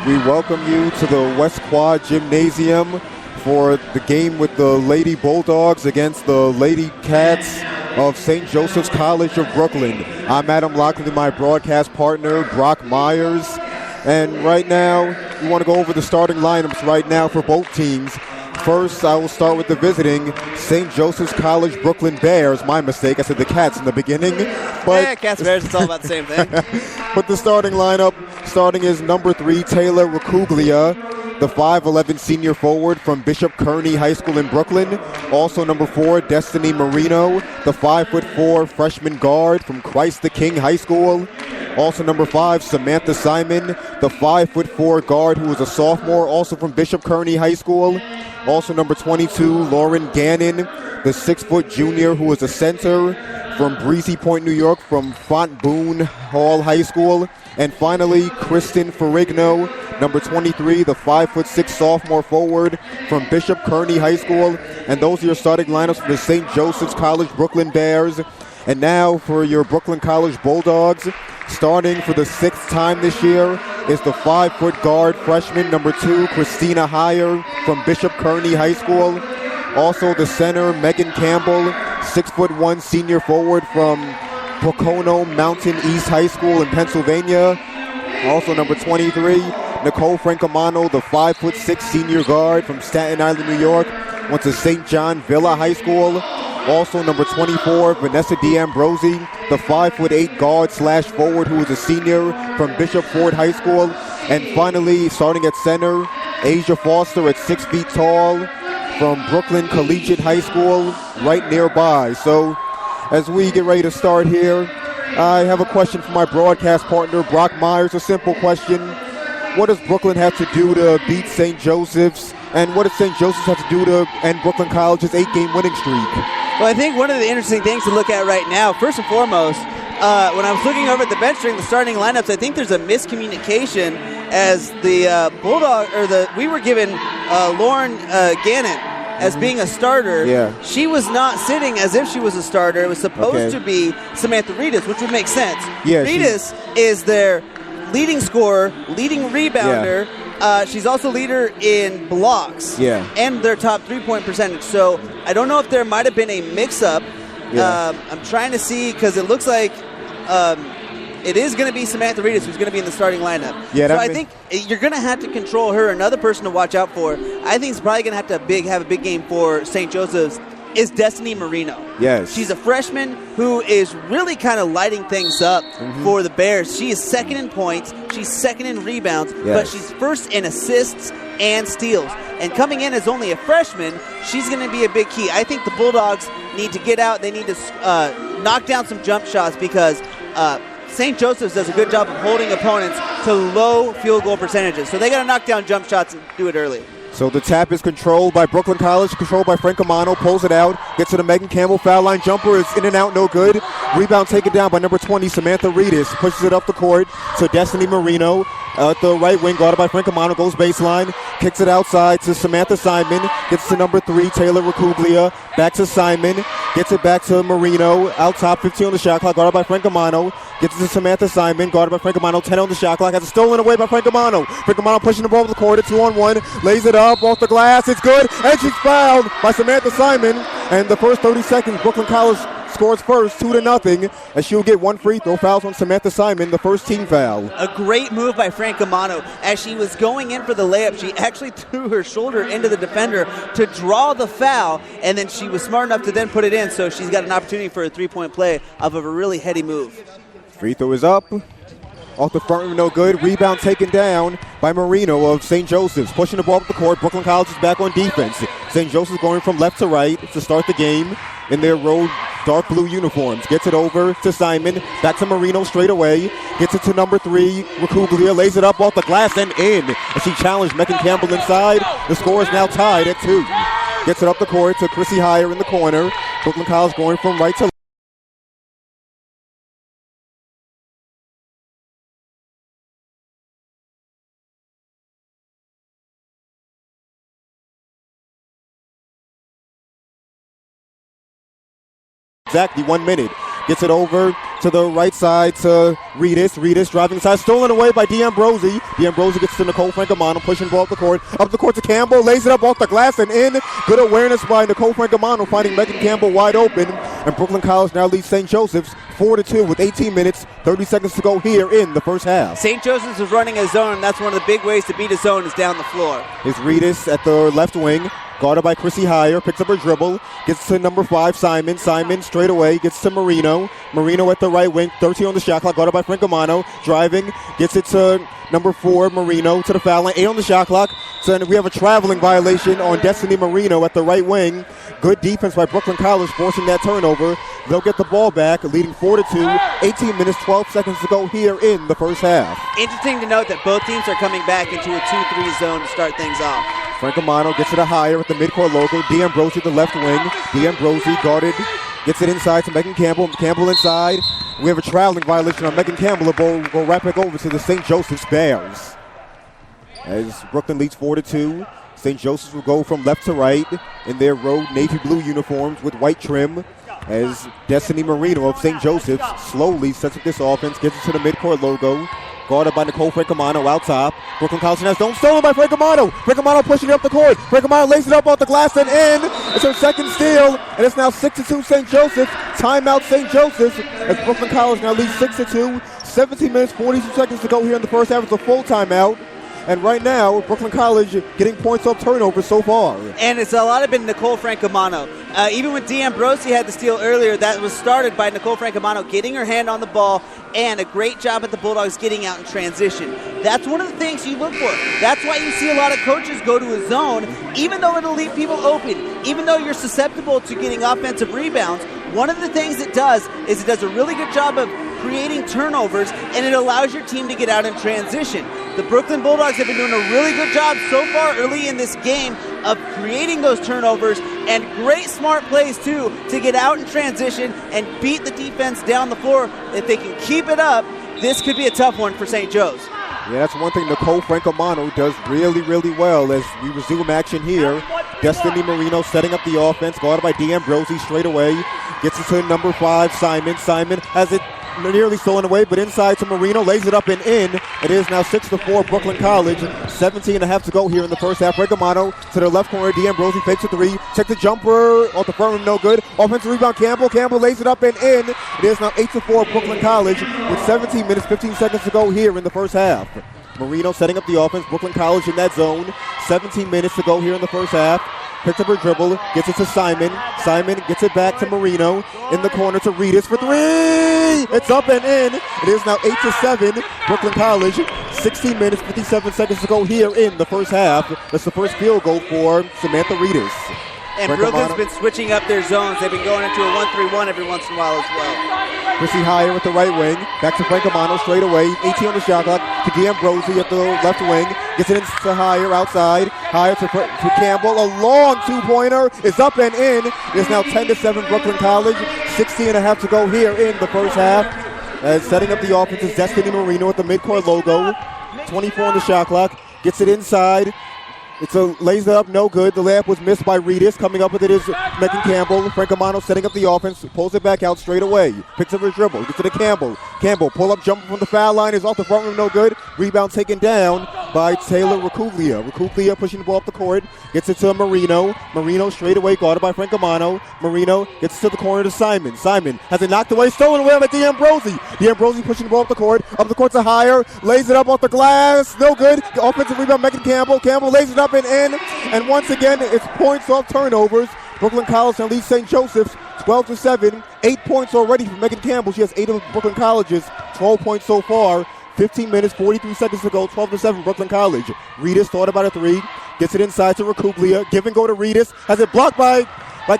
We welcome you to the West Quad Gymnasium for the game with the Lady Bulldogs against the Lady Cats of St. Joseph's College of Brooklyn. I'm Adam Lockley, my broadcast partner, Brock Myers. And right now, we want to go over the starting lineups right now for both teams. First, I will start with the visiting St. Joseph's College Brooklyn Bears. My mistake, I said the Cats in the beginning. But yeah, Cats, Bears, it's all about the same thing. But the starting lineup, starting is number 3, Taylor Racuglia, the 5'11 senior forward from Bishop Kearney High School in Brooklyn. Also number 4, Destiny Marino, the 5'4 freshman guard from Christ the King High School. Also number 5, Samantha Simon, the 5'4 guard who is a sophomore, also from Bishop Kearney High School. Also number 22, Lauren Gannon, the 6' junior who is a center from Breezy Point, New York, from Font Boone Hall High School. And finally, Kristen Ferrigno, number 23, the 5'6 sophomore forward from Bishop Kearney High School. And those are your starting lineups for the St. Joseph's College Brooklyn Bears. And now for your Brooklyn College Bulldogs, starting for the 6th time this year is the 5' guard freshman, number 2, Christina Heyer from Bishop Kearney High School. Also the center, Megan Campbell, 6'1 senior forward from Pocono Mountain East High School in Pennsylvania. Also number 23, Nicole Francomano, the 5'6 senior guard from Staten Island, New York, went to St. John Villa High School. Also number 24, Vanessa D'Ambrosi, the 5'8 guard slash forward who is a senior from Bishop Ford High School. And finally, starting at center, Asia Foster at 6 feet tall from Brooklyn Collegiate High School right nearby. So as we get ready to start here, I have a question for my broadcast partner, Brock Myers. A simple question. What does Brooklyn have to do to beat St. Joseph's? And what does St. Joseph's have to do to end Brooklyn College's 8-game winning streak? Well, I think one of the interesting things to look at right now, first and foremost, when I was looking over at the bench during the starting lineups, I think there's a miscommunication as the we were given Lauren Gannon as being a starter. Yeah. She was not sitting as if she was a starter. It was supposed to be Samantha Reedus, which would make sense. Yeah, Reedus is their leading scorer, leading rebounder. She's also leader in blocks and their top three-point percentage. So I don't know if there might have been a mix-up. I'm trying to see because it looks like it is going to be Samantha Reedus who's going to be in the starting lineup. Yeah, so I think you're going to have to control her. Another person to watch out for, I think is probably going to have a big game for St. Joseph's, is Destiny Marino. Yes. She's a freshman who is really kind of lighting things up for the Bears. She is second in points. She's second in rebounds, but she's first in assists and steals. And coming in as only a freshman, she's going to be a big key. I think the Bulldogs need to get out. They need to knock down some jump shots because St. Joseph's does a good job of holding opponents to low field goal percentages. So they got to knock down jump shots and do it early. So the tap is controlled by Brooklyn College, controlled by Francomano, pulls it out, gets to the Megan Campbell, foul line jumper is in and out, no good. Rebound taken down by number 20, Samantha Reedus, pushes it up the court to Destiny Marino. At the right wing, guarded by Francomano, goes baseline, kicks it outside to Samantha Simon, gets to number 3, Taylor Racuglia, back to Simon, gets it back to Marino, out top, 15 on the shot clock, guarded by Francomano, gets it to Samantha Simon, guarded by Francomano, 10 on the shot clock, has it stolen away by Francomano. Francomano pushing the ball over the court, 2-on-1, lays it up off the glass, it's good, and she's fouled by Samantha Simon. And the first 30 seconds, Brooklyn College scores first, 2-0, and she'll get one free throw. Fouls on Samantha Simon, the first team foul. A great move by Francomano. As she was going in for the layup, she actually threw her shoulder into the defender to draw the foul, and then she was smart enough to then put it in, so she's got an opportunity for a three-point play off of a really heady move. Free throw is up. Off the front rim, no good. Rebound taken down by Marino of St. Joseph's. Pushing the ball up the court. Brooklyn College is back on defense. St. Joseph's going from left to right to start the game in their road dark blue uniforms. Gets it over to Simon. Back to Marino straight away. Gets it to number 3, Racuglia. Lays it up off the glass and in. As she challenged Megan Campbell inside. The score is now tied at 2. Gets it up the court to Chrissy Heyer in the corner. Brooklyn College going from right to left. Exactly 1 minute. Gets it over to the right side to Reedus. Reedus driving inside, stolen away by D'Ambrosi. D'Ambrosi gets to Nicole Francomano, pushing ball up the court. Up the court to Campbell, lays it up off the glass and in. Good awareness by Nicole Francomano, finding Megan Campbell wide open. And Brooklyn College now leads St. Joseph's 4-2 with 18 minutes, 30 seconds to go here in the first half. St. Joseph's is running a zone, and that's one of the big ways to beat a zone is down the floor. Is Reedus at the left wing, guarded by Chrissy Heyer, picks up her dribble, gets to number 5, Simon. Simon straight away, gets to Marino. Marino at the right wing, 13 on the shot clock, guarded by Francomano, driving, gets it to number 4, Marino, to the foul line, 8 on the shot clock. So we have a traveling violation on Destiny Marino at the right wing. Good defense by Brooklyn College, forcing that turnover. They'll get the ball back, leading 4-2, 18 minutes, 12 seconds to go here in the first half. Interesting to note that both teams are coming back into a 2-3 zone to start things off. Francomano gets it a higher at the midcourt logo. D'Ambrosi the left wing. D'Ambrosi guarded, gets it inside to Megan Campbell. Campbell inside. We have a traveling violation on Megan Campbell. We'll go right back over to the St. Joseph's Bears. As Brooklyn leads 4-2, St. Joseph's will go from left to right in their road navy blue uniforms with white trim. As Destiny Marino of St. Joseph's slowly sets up this offense, gets it to the midcourt logo. Guarded by Nicole Francomano out top. Brooklyn College has zone stolen by Francomano. Francomano pushing it up the court. Francomano lays it up off the glass and in. It's her second steal, and it's now 6-2 St. Joseph. Timeout St. Joseph as Brooklyn College now leads 6-2. 17 minutes, 42 seconds to go here in the first half. It's a full timeout. And right now, Brooklyn College getting points off turnovers so far. And it's a lot of been Nicole Francomano. Even when D'Ambrosi had the steal earlier, that was started by Nicole Francomano getting her hand on the ball and a great job at the Bulldogs getting out in transition. That's one of the things you look for. That's why you see a lot of coaches go to a zone, even though it'll leave people open, even though you're susceptible to getting offensive rebounds. One of the things it does is it does a really good job of creating turnovers, and it allows your team to get out in transition. The Brooklyn Bulldogs have been doing a really good job so far early in this game of creating those turnovers, and great smart plays too to get out in transition and beat the defense down the floor. If they can keep it up, this could be a tough one for St. Joe's. Yeah, that's one thing Nicole Francomano does really, really well as we resume action here. Destiny Marino setting up the offense, guarded by D'Ambrosi straight away. Gets it to number 5, Simon. Simon has it nearly stolen away, but inside to Marino, lays it up and in. It is now 6-4 Brooklyn College. 17 and a half to go here in the first half. Francomano to the left corner. D'Ambrosi fakes a 3. Check the jumper off the front rim, no good. Offensive rebound, Campbell. Campbell lays it up and in. It is now 8-4 Brooklyn College with 17 minutes, 15 seconds to go here in the first half. Marino setting up the offense. Brooklyn College in that zone. 17 minutes to go here in the first half. Picks up her dribble, gets it to Simon. Simon gets it back to Marino. In the corner to Reedus for 3. It's up and in. It is now 8-7 Brooklyn College. 16 minutes, 57 seconds to go here in the first half. That's the first field goal for Samantha Reedus. And Brooklyn's been switching up their zones. They've been going into a 1-3-1 every once in a while as well. Chrissy Heyer with the right wing. Back to Francomano straight away. 18 on the shot clock to D'Ambrosi at the left wing. Gets it into Heyer outside. Heyer to Campbell. A long two-pointer is up and in. It's now 10-7 Brooklyn College. 16 and a half to go here in the first half. Setting up the offense is Destiny Marino with the midcourt logo. 24 on the shot clock. Gets it inside. Lays it up, no good. The layup was missed by Reedus. Coming up with it is Megan Campbell. Francomano setting up the offense, pulls it back out straight away. Picks up his dribble, gets it to Campbell. Campbell, pull-up jumper from the foul line, is off the front rim, no good. Rebound taken down by Taylor Recuglia. Recuglia pushing the ball up the court, gets it to Marino. Marino straight away, guarded by Francomano. Marino gets it to the corner to Simon. Simon has it knocked away, stolen away by D'Ambrosi. D'Ambrosi pushing the ball up the court to Heyer, lays it up off the glass, no good. The offensive rebound, Megan Campbell. Campbell lays it up and in, and once again, it's points off turnovers. Brooklyn College and leads St. Joseph's 12-7. 8 points already for Megan Campbell. She has 8 of Brooklyn College's 12 points so far. 15 minutes, 43 seconds to go. 12-7 Brooklyn College. Reedus thought about a 3. Gets it inside to Recuglia. Give and go to Reedus. Has it blocked by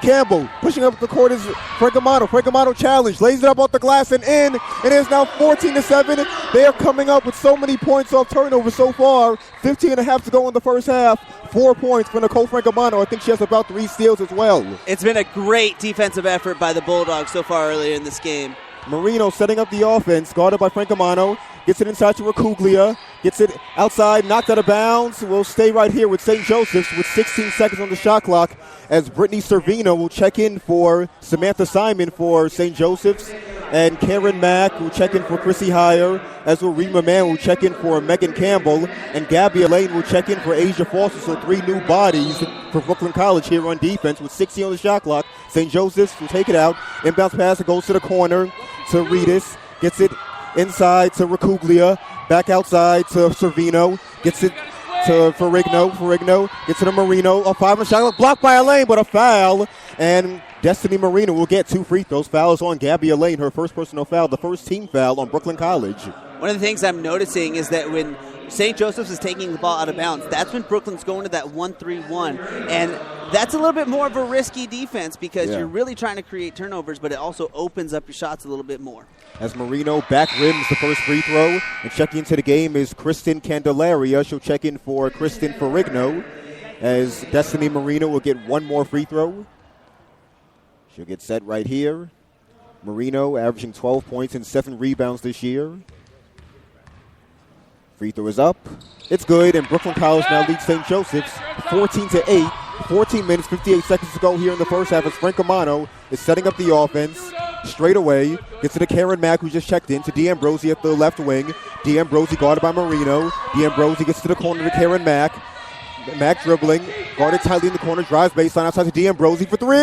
Campbell. Pushing up the court is Francomano. Francomano challenge. Lays it up off the glass and in. It is now 14-7. They are coming up with so many points off turnover so far. 15 and a half to go in the first half. 4 points for Nicole Francomano. I think she has about 3 steals as well. It's been a great defensive effort by the Bulldogs so far earlier in this game. Marino setting up the offense, guarded by Francomano. Gets it inside to Recuglia. Gets it outside, knocked out of bounds. We'll stay right here with St. Joseph's with 16 seconds on the shot clock as Brittany Servino will check in for Samantha Simon for St. Joseph's. And Karen Mack will check in for Chrissy Heyer, as will Rima Mann will check in for Megan Campbell, and Gabby Elaine will check in for Asia Foster. So 3 new bodies for Brooklyn College here on defense with 16 on the shot clock. St. Joseph's will take it out. Inbounds pass, it goes to the corner to Reedus. Gets it inside to Racuglia. Back outside to Servino. Gets it to Ferrigno. Ferrigno gets it to Marino. A 5 on the shot clock. Blocked by Elaine, but a foul. And Destiny Marino will get 2 free throws. Foul is on Gabby Elaine, her first personal foul, the first team foul on Brooklyn College. One of the things I'm noticing is that when St. Joseph's is taking the ball out of bounds, that's when Brooklyn's going to that 1-3-1. And that's a little bit more of a risky defense because you're really trying to create turnovers, but it also opens up your shots a little bit more. As Marino back rims the first free throw, and checking into the game is Kristen Candelaria. She'll check in for Kristen Ferrigno, as Destiny Marino will get 1 more free throw. She'll get set right here. Marino averaging 12 points and 7 rebounds this year. Free throw is up. It's good, and Brooklyn College now leads St. Joseph's 14-8. 14 minutes, 58 seconds to go here in the first half as Frank Amano is setting up the offense straight away. Gets to the Karen Mack, who just checked in, to D'Ambrosi at the left wing. D'Ambrosi guarded by Marino. D'Ambrosi gets to the corner to Karen Mack. Mack dribbling, guarded tightly in the corner, drives baseline outside to D'Ambrosi for 3.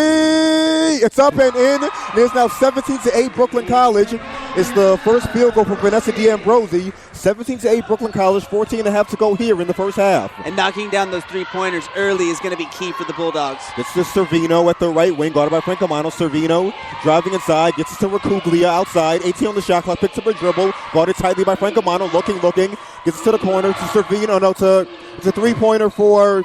It's up and in. It is now 17-8 Brooklyn College. It's the first field goal for Vanessa D'Ambrosi. 17-8 Brooklyn College, 14.5 to go here in the first half. And knocking down those 3-pointers early is going to be key for the Bulldogs. Gets to Servino at the right wing, guarded by Frank Amano. Servino driving inside, gets it to Racuglia outside. 18 on the shot clock, picks up a dribble, guarded tightly by Frank Amano. Looking, gets it to the corner to Servino. It's a 3-pointer for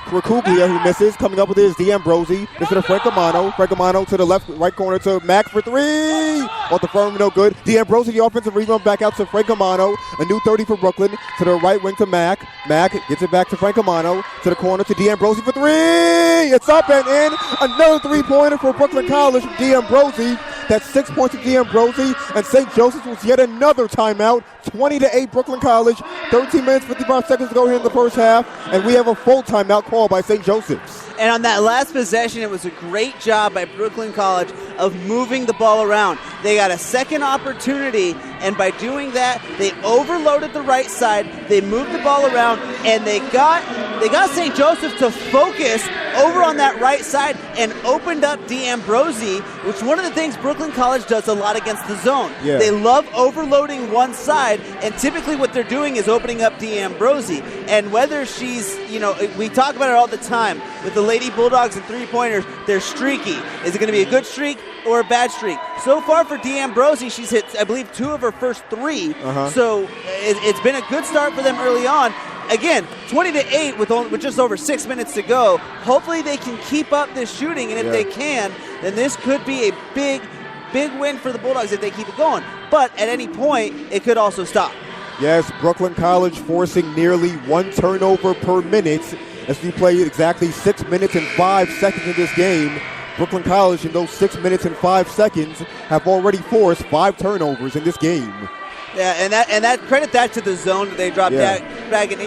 Racuglia, who misses. Coming up with it is D'Ambrosi. Gets to the Frank Amano. Frank Amano to the right corner to Mack for 3. Off the firm, no good. D'Ambrosi, the offensive rebound, back out to Frank Amano. A new 30 for Brooklyn. To the right wing to Mack. Mack gets it back to Frank Amano. To the corner to D'Ambrosi for 3. It's up and in. Another 3-pointer for Brooklyn College from D'Ambrosi. That's 6 points to D'Ambrosi. And St. Joseph's was yet another timeout. 20-8 Brooklyn College. 13 minutes, 55 seconds to go here in the first half. And we have a full timeout call by St. Joseph's. And on that last possession, it was a great job by Brooklyn College of moving the ball around. They got a second opportunity, and by doing that, they overloaded the right side, they moved the ball around, and they got St. Joseph to focus over on that right side and opened up D'Ambrosi, which one of the things Brooklyn College does a lot against the zone. Yeah. They love overloading one side, and typically what they're doing is opening up D'Ambrosi. And whether she's, we talk about it all the time with the Lady Bulldogs and 3-pointers, they're streaky. Is it going to be a good streak or a bad streak? So far for D'Ambrosi, she's hit, I believe, 2 of her first 3. So it's been a good start for them early on. Again, 20-8 with just over 6 minutes to go. Hopefully they can keep up this shooting, and if they can, then this could be a big win for the Bulldogs if they keep it going. But at any point, it could also stop. Yes, Brooklyn College forcing nearly 1 turnover per minute as we play exactly 6 minutes and 5 seconds in this game. Brooklyn College in those 6 minutes and 5 seconds have already forced 5 turnovers in this game. Yeah, and that credit that to the zone that they dropped back. And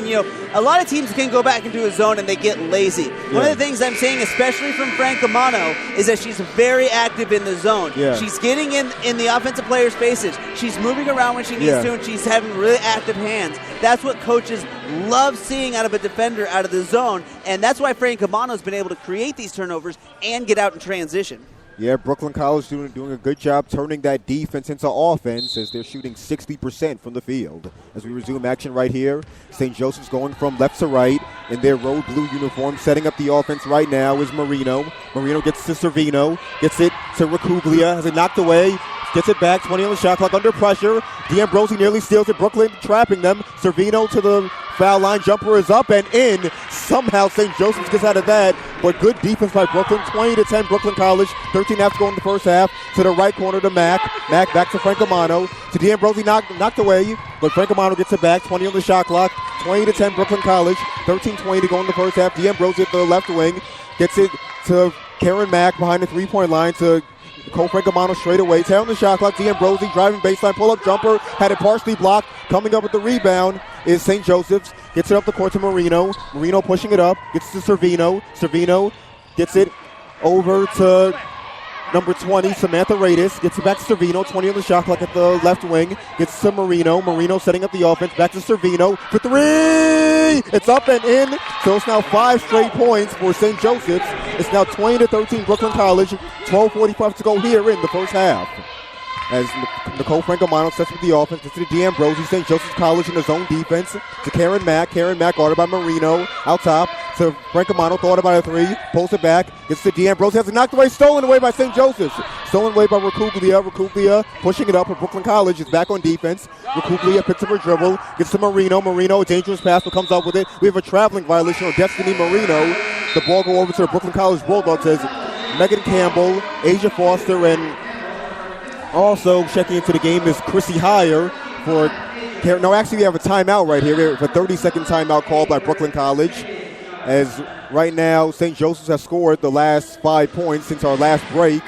a lot of teams can go back into a zone and they get lazy. One of the things I'm saying, especially from Frank Amano, is that she's very active in the zone. She's getting in the offensive players' faces. She's moving around when she needs to, and she's having really active hands. That's what coaches love seeing out of a defender out of the zone, and that's why Frank Amano's been able to create these turnovers and get out in transition. Yeah, Brooklyn College doing a good job turning that defense into offense as they're shooting 60% from the field. As we resume action right here, St. Joseph's going from left to right in their road blue uniform. Setting up the offense right now is Marino. Marino gets to Servino, gets it to Racuglia, has it knocked away, gets it back, 20 on the shot clock, under pressure. D'Ambrosi nearly steals it, Brooklyn trapping them. Servino to the foul line, jumper is up and in. Somehow St. Joseph's gets out of that, but good defense by Brooklyn. 20-10 Brooklyn College, 13 after go in the first half. To the right corner to Mack. Mack back to Frank Amano. To D'Ambrosi, knocked away, but Frank Amano gets it back, 20 on the shot clock. 20-10 Brooklyn College, 13-20 to go in the first half. D'Ambrosi at the left wing, gets it to Karen Mack behind the 3-point line to Frank Amano straight away. 10 on the shot clock. D'Ambrosi driving baseline, pull-up jumper, had it partially blocked. Coming up with the rebound is St. Joseph's. Gets it up the court to Marino. Marino pushing it up. Gets to Servino. Servino gets it over to number 20, Samantha Radis. Gets it back to Servino. 20 on the shot clock at the left wing. Gets to Marino. Marino setting up the offense. Back to Servino for three. It's up and in. So it's now 5 straight points for St. Joseph's. It's now 20-13 Brooklyn College. 12:45 to go here in the first half. As Nicole Francomano sets with the offense, gets to the D'Ambrosi, St. Joseph's College in the zone defense, to Karen Mack. Karen Mack guarded by Marino, out top, to Francomano, thought about a three, pulls it back, gets to D'Ambrosi, has it knocked away, stolen away by St. Joseph's. Stolen away by Recuglia. Recuglia pushing it up, and Brooklyn College is back on defense. Recuglia picks up her dribble, gets to Marino. Marino, a dangerous pass, but comes up with it. We have a traveling violation on Destiny Marino. The ball go over to the Brooklyn College Bulldogs as Megan Campbell, Asia Foster, and also checking into the game is Chrissy Heyer for – no, actually we have a timeout right here. We have a 30-second timeout called by Brooklyn College, as right now St. Joseph's has scored the last 5 points since our last break,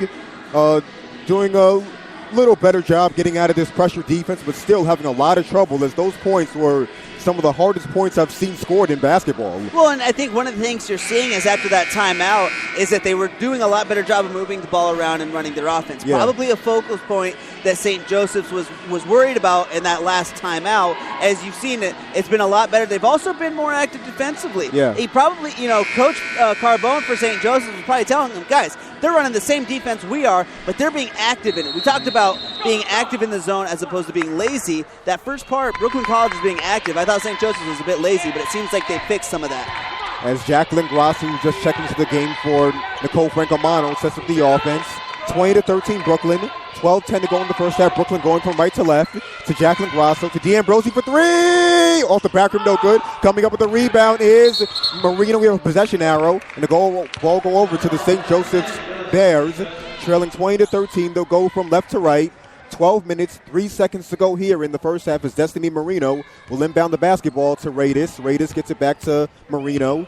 doing a little better job getting out of this pressure defense, but still having a lot of trouble, as those points were some of the hardest points I've seen scored in basketball. Well, and I think one of the things you're seeing is after that timeout is that they were doing a lot better job of moving the ball around and running their offense. Yeah. Probably a focal point that St. Joseph's was worried about in that last timeout. As you've seen, it's been a lot better. They've also been more active defensively. Yeah. He probably, Coach Carbone for St. Joseph's was probably telling them, guys, they're running the same defense we are, but they're being active in it. We talked about being active in the zone as opposed to being lazy. That first part, Brooklyn College is being active. I thought St. Joseph's was a bit lazy, but it seems like they fixed some of that. As Jacqueline Grassi, who just checked into the game for Nicole Francomano, sets up the offense. 20-13 Brooklyn. 12-10 to go in the first half. Brooklyn going from right to left to Jacqueline Grasso to D'Ambrosi for three. Off the back rim, no good. Coming up with the rebound is Marino. We have a possession arrow, and the ball go over to the St. Joseph's Bears. Trailing 20-13, they'll go from left to right. 12 minutes, 3 seconds to go here in the first half as Destiny Marino will inbound the basketball to Radis. Radis gets it back to Marino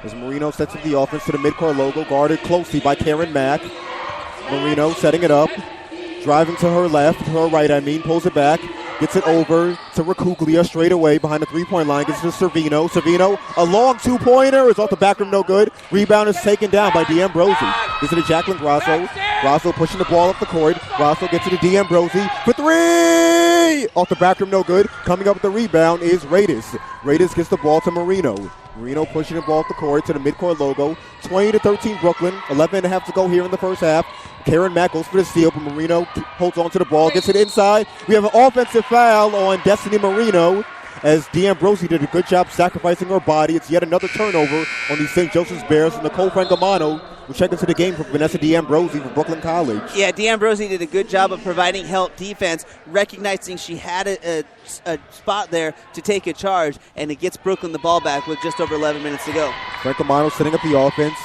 as Marino sets up the offense to the midcourt logo, guarded closely by Karen Mack. Marino setting it up, driving to her left, her right, pulls it back, gets it over to Recuglia straight away behind the three-point line, gets to Servino. Servino, a long two-pointer, is off the back rim, no good. Rebound is taken down by D'Ambrosi. Gets it to Jacqueline Grasso. Grasso pushing the ball up the court. Grasso gets it to D'Ambrosi for three! Off the back rim, no good. Coming up with the rebound is Radis. Radis gets the ball to Marino. Marino pushing the ball up the court to the midcourt logo. 20-13 Brooklyn. 11.5 to go here in the first half. Karen Mack goes for the steal, but Marino holds on to the ball, gets it inside. We have an offensive foul on Destiny Marino as D'Ambrosi did a good job sacrificing her body. It's yet another turnover on the St. Joseph's Bears, and Nicole Francomano will check into the game for Vanessa D'Ambrosi from Brooklyn College. Yeah, D'Ambrosi did a good job of providing help defense, recognizing she had a spot there to take a charge, and it gets Brooklyn the ball back with just over 11 minutes to go. Francomano setting up the offense.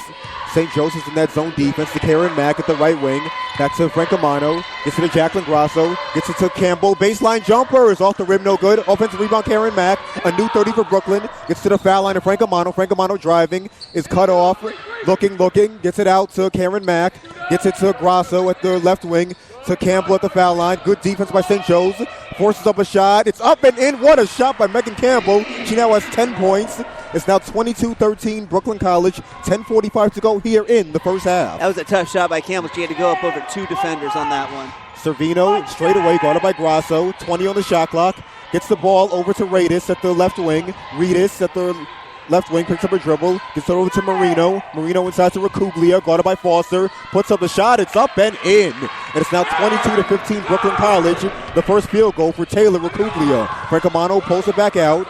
St. Joseph's in that zone defense to Karen Mack at the right wing. Back to Francomano. Gets it to Jacqueline Grasso. Gets it to Campbell. Baseline jumper is off the rim, no good. Offensive rebound, Karen Mack. A new 30 for Brooklyn. Gets to the foul line of Francomano. Francomano driving. Is cut off. Looking. Gets it out to Karen Mack. Gets it to Grasso at the left wing. To Campbell at the foul line. Good defense by St. Joe's. Forces up a shot. It's up and in. What a shot by Megan Campbell. She now has 10 points. It's now 22-13 Brooklyn College. 10:45 to go here in the first half. That was a tough shot by Campbell. She had to go up over 2 defenders on that one. Servino straight away, guarded by Grasso. 20 on the shot clock. Gets the ball over to Radis at the left wing. Radis at the left wing picks up a dribble. Gets it over to Marino. Marino inside to Recuglia, guarded by Foster. Puts up the shot. It's up and in. And it's now 22-15 Brooklyn College. The first field goal for Taylor Recuglia. Francomano pulls it back out.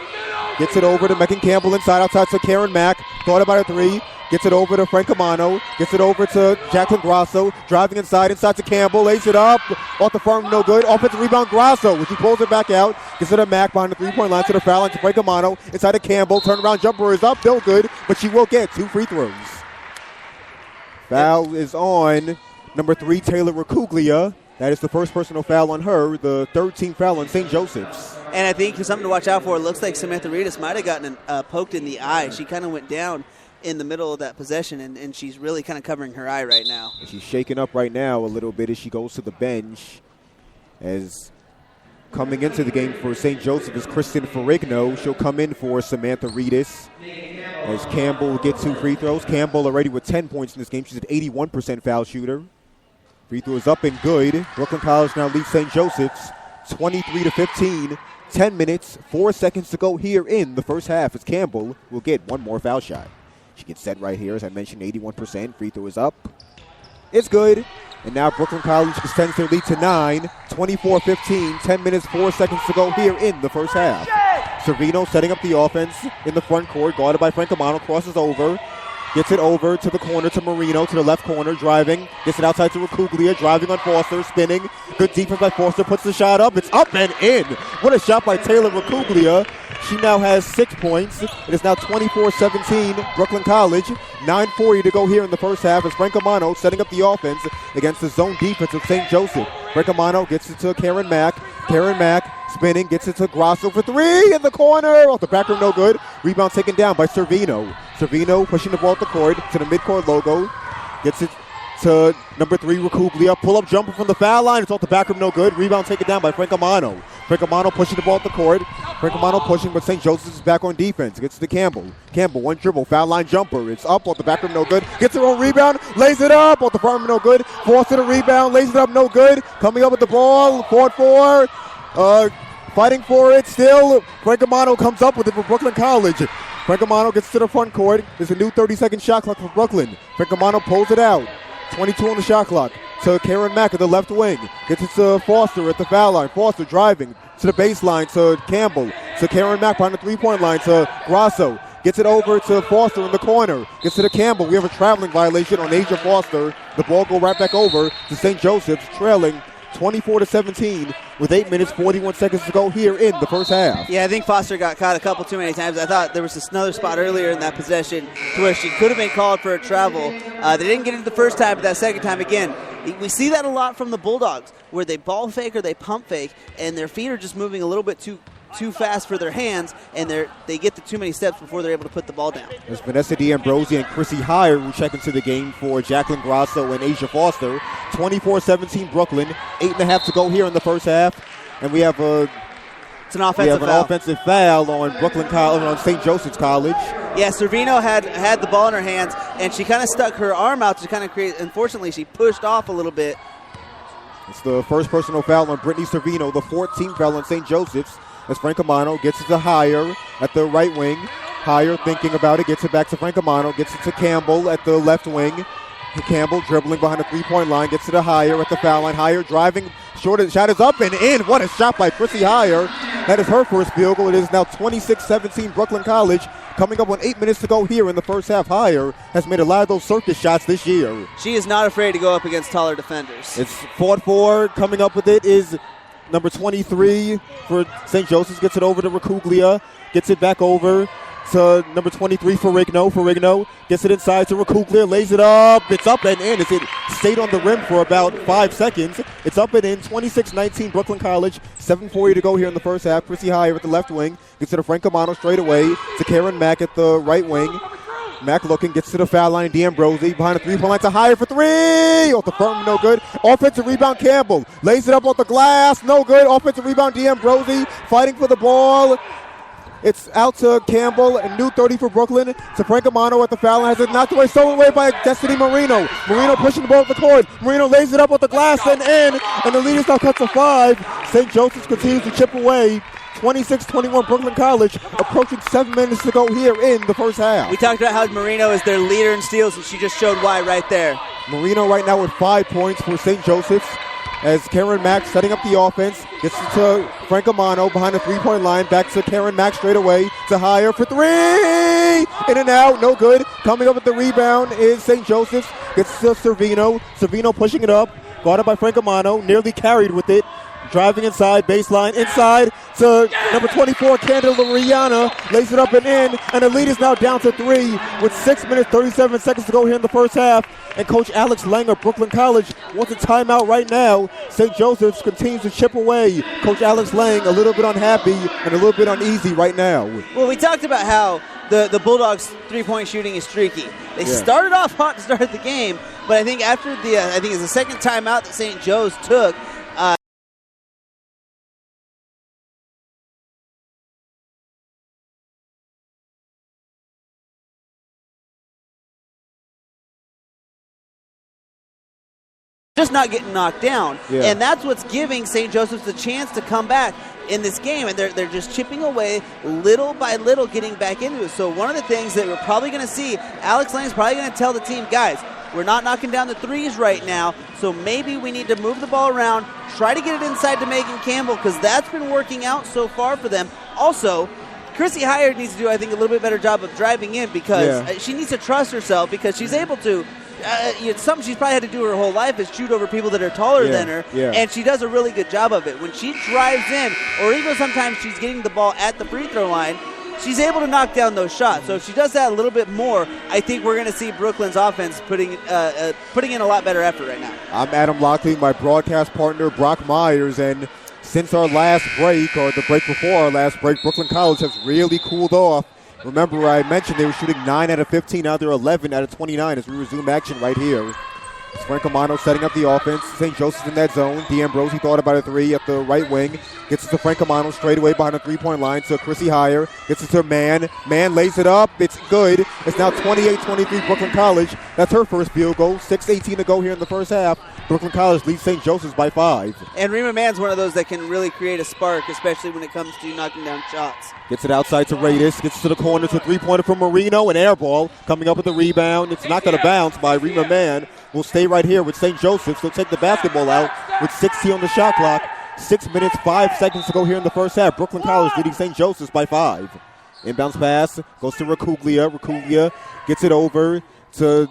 Gets it over to Megan Campbell outside to Karen Mack. Thought about a three. Gets it over to Francomano. Gets it over to Jacqueline Grasso. Driving inside to Campbell. Lays it up. Off the farm, no good. Offensive rebound, Grasso. She pulls it back out. Gets it to Mack behind the three-point line to the foul line to Francomano. Inside to Campbell. Turnaround jumper is up. No good. But she will get 2 free throws. Foul is on number 3, Taylor Recuglia. That is the first personal foul on her. The 13th foul on St. Joseph's. And I think something to watch out for. It looks like Samantha Reedus might have gotten poked in the eye. She kind of went down in the middle of that possession, and she's really kind of covering her eye right now. She's shaking up right now a little bit as she goes to the bench as Coming into the game for St. Joseph is Kristen Ferrigno. She'll come in for Samantha Reedus. As Campbell will get 2 free throws. Campbell already with 10 points in this game. She's an 81% foul shooter. Free throw is up and good. Brooklyn College now leads St. Joseph's 23-15. 10 minutes, 4 seconds to go here in the first half as Campbell will get one more foul shot. She gets set right here, as I mentioned, 81%. Free throw is up. It's good. And now Brooklyn College extends their lead to 9, 24-15, 10 minutes, 4 seconds to go here in the first half. Servino setting up the offense in the front court, guarded by Francomano, crosses over, gets it over to the corner to Marino, to the left corner, driving, gets it outside to Racuglia, driving on Foster, spinning. Good defense by Foster, puts the shot up. It's up and in. What a shot by Taylor Racuglia. She now has 6 points. It is now 24-17, Brooklyn College. 9:40 to go here in the first half as Francomano setting up the offense against the zone defense of St. Joseph. Francomano gets it to Karen Mack. Karen Mack spinning, gets it to Grasso for 3 in the corner. Off the back rim, no good. Rebound taken down by Servino. Servino pushing the ball at the court to the midcourt logo. Gets it to number 3, Racuglia. Pull-up jumper from the foul line. It's off the back rim, no good. Rebound taken down by Francomano. Francomano pushing the ball at the court. Francomano pushing, but St. Joseph's is back on defense. Gets to Campbell. Campbell, one dribble, foul line jumper. It's up off the back rim, no good. Gets her own rebound, lays it up off the front rim, no good. Forced to the rebound, lays it up, no good. Coming up with the ball, 4-4. Fighting for it still. Francomano comes up with it for Brooklyn College. Francomano gets to the front court. There's a new 30-second shot clock for Brooklyn. Francomano pulls it out. 22 on the shot clock. To Karen Mack at the left wing. Gets it to Foster at the foul line. Foster driving to the baseline to Campbell. To Karen Mack behind the three-point line to Grasso. Gets it over to Foster in the corner. Gets it to Campbell. We have a traveling violation on Asia Foster. The ball go right back over to St. Joseph's, trailing 24-17 with 8 minutes, 41 seconds to go here in the first half. Yeah, I think Foster got caught a couple too many times. I thought there was another spot earlier in that possession to where she could have been called for a travel. They didn't get it the first time, but that second time, again, we see that a lot from the Bulldogs, where they ball fake or they pump fake, and their feet are just moving a little bit too fast for their hands, and they get to too many steps before they're able to put the ball down. There's Vanessa D'Ambrosi and Chrissy Heyer who check into the game for Jacqueline Grasso and Asia Foster. 24-17 Brooklyn. 8.5 to go here in the first half. And we have an offensive foul on Brooklyn College, on St. Joseph's College. Yeah, Servino had the ball in her hands, and she kind of stuck her arm out to kind of create. Unfortunately, she pushed off a little bit. It's the first personal foul on Brittany Servino, the 14th foul on St. Joseph's. As Francomano gets it to Heyer at the right wing. Heyer thinking about it, gets it back to Francomano, gets it to Campbell at the left wing. Campbell dribbling behind the three-point line, gets it to Heyer at the foul line. Heyer driving, short, shot is up and in. What a shot by Chrissy Heyer. That is her first field goal. It is now 26-17 Brooklyn College. Coming up on 8 minutes to go here in the first half. Heyer has made a lot of those circus shots this year. She is not afraid to go up against taller defenders. It's 4-4. Coming up with it is number 23 for St. Joseph's. Gets it over to Racuglia. Gets it back over to number 23 for Ferrigno. Ferrigno gets it inside to Racuglia. Lays it up. It's up and in. It stayed on the rim for about 5 seconds. It's up and in. 26-19 Brooklyn College. 7:40 to go here in the first half. Chrissy Heyer at the left wing. Gets it to Francomano straight away to Karen Mack at the right wing. Mack looking, gets to the foul line. D'Ambrosi behind the three-point line to Heyer for 3. Off the front, no good. Offensive rebound, Campbell. Lays it up off the glass, no good. Offensive rebound, D'Ambrosi fighting for the ball. It's out to Campbell, a new 30 for Brooklyn. To Francomano at the foul line. Has it knocked away, stolen away by Destiny Marino. Marino pushing the ball up the court. Marino lays it up off the glass and in. And the lead is now cut to 5. St. Joseph's continues to chip away. 26-21 Brooklyn College, approaching 7 minutes to go here in the first half. We talked about how Marino is their leader in steals, and she just showed why right there. Marino right now with 5 points for St. Joseph's. As Karen Mack setting up the offense, gets it to Francomano behind the three-point line, back to Karen Mack straight away, to Heyer for 3! In and out, no good. Coming up with the rebound is St. Joseph's, gets to Servino. Servino pushing it up, guarded by Francomano, nearly carried with it. Driving inside, baseline, inside to number 24, Candela Rihanna. Lays it up and in, and the lead is now down to 3 with 6 minutes, 37 seconds to go here in the first half. And Coach Alex Lang of Brooklyn College wants a timeout right now. St. Joseph's continues to chip away. Coach Alex Lang a little bit unhappy and a little bit uneasy right now. Well, we talked about how the Bulldogs' three-point shooting is streaky. They started off hot to start the game, but I think after I think it's the second timeout that St. Joe's took, just not getting knocked down. Yeah. And that's what's giving St. Joseph's the chance to come back in this game, and they're just chipping away little by little, getting back into it. So one of the things that we're probably going to see, Alex Lang's probably going to tell the team, guys, we're not knocking down the threes right now, so maybe we need to move the ball around, try to get it inside to Megan Campbell, because that's been working out so far for them. Also, Chrissy Hyatt needs to do, I think, a little bit better job of driving in, because she needs to trust herself, because she's able to. It's something she's probably had to do her whole life is shoot over people that are taller than her, and she does a really good job of it. When she drives in, or even sometimes she's getting the ball at the free throw line, she's able to knock down those shots. So if she does that a little bit more, I think we're going to see Brooklyn's offense putting in a lot better effort right now. I'm Adam Lockley, my broadcast partner, Brock Myers, and since our last break, or the break before our last break, Brooklyn College has really cooled off. Remember, I mentioned they were shooting 9 out of 15. Now they're 11 out of 29 as we resume action right here. It's Frank Amano setting up the offense. St. Joseph's in that zone. D'Ambrosio thought about a three at the right wing. Gets it to Frank Amano straight away behind the three-point line to Chrissy Hyer. Gets it to Man. Man lays it up. It's good. It's now 28-23 Brooklyn College. That's her first field goal. 6:18 to go here in the first half. Brooklyn College leads St. Joseph's by 5. And Rima Mann's one of those that can really create a spark, especially when it comes to knocking down shots. Gets it outside to Radis. Gets it to the corner to three-pointer from Marino. An air ball coming up with the rebound. It's not going to bounce by Rima Mann. We'll stay right here with St. Joseph's. They'll take the basketball out with 60 on the shot clock. 6 minutes, 5 seconds to go here in the first half. Brooklyn College leading St. Joseph's by 5. Inbounds pass goes to Racuglia. Racuglia gets it over to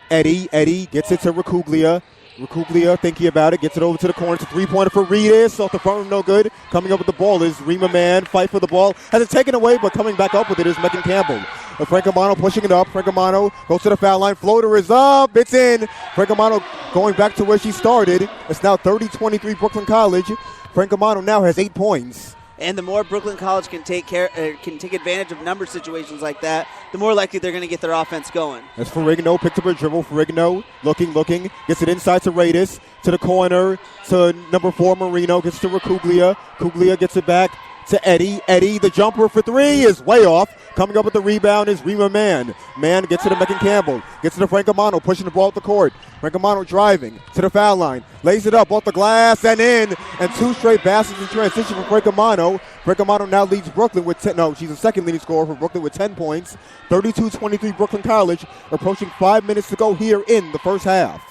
Eddie. Eddie gets it to Racuglia. Racuglia thinking about it, gets it over to the corner. To three-pointer for Reedus. Off the front, no good. Coming up with the ball is Rima Mann. Fight for the ball. Has it taken away, but coming back up with it is Megan Campbell. Frank Amano pushing it up. Frank Amano goes to the foul line. Floater is up. It's in. Frank Amano going back to where she started. It's now 30-23 Brooklyn College. Frank Amano now has 8 points. And the more Brooklyn College can take advantage of number situations like that, the more likely they're going to get their offense going. As Ferrigno picked up a dribble. Ferrigno looking, gets it inside to Radis, to the corner, to number 4 Marino, gets to Racuglia. Racuglia gets it back to Eddie. Eddie, the jumper for 3 is way off. Coming up with the rebound is Rima Mann. Mann gets it to Megan Campbell. Gets it to Frank Amano, pushing the ball up the court. Frank Amano driving to the foul line. Lays it up off the glass and in. And 2 straight baskets in transition for Frank Amano. Frank Amano now leads Brooklyn with 10. No, she's the second leading scorer for Brooklyn with 10 points. 32-23 Brooklyn College. Approaching 5 minutes to go here in the first half.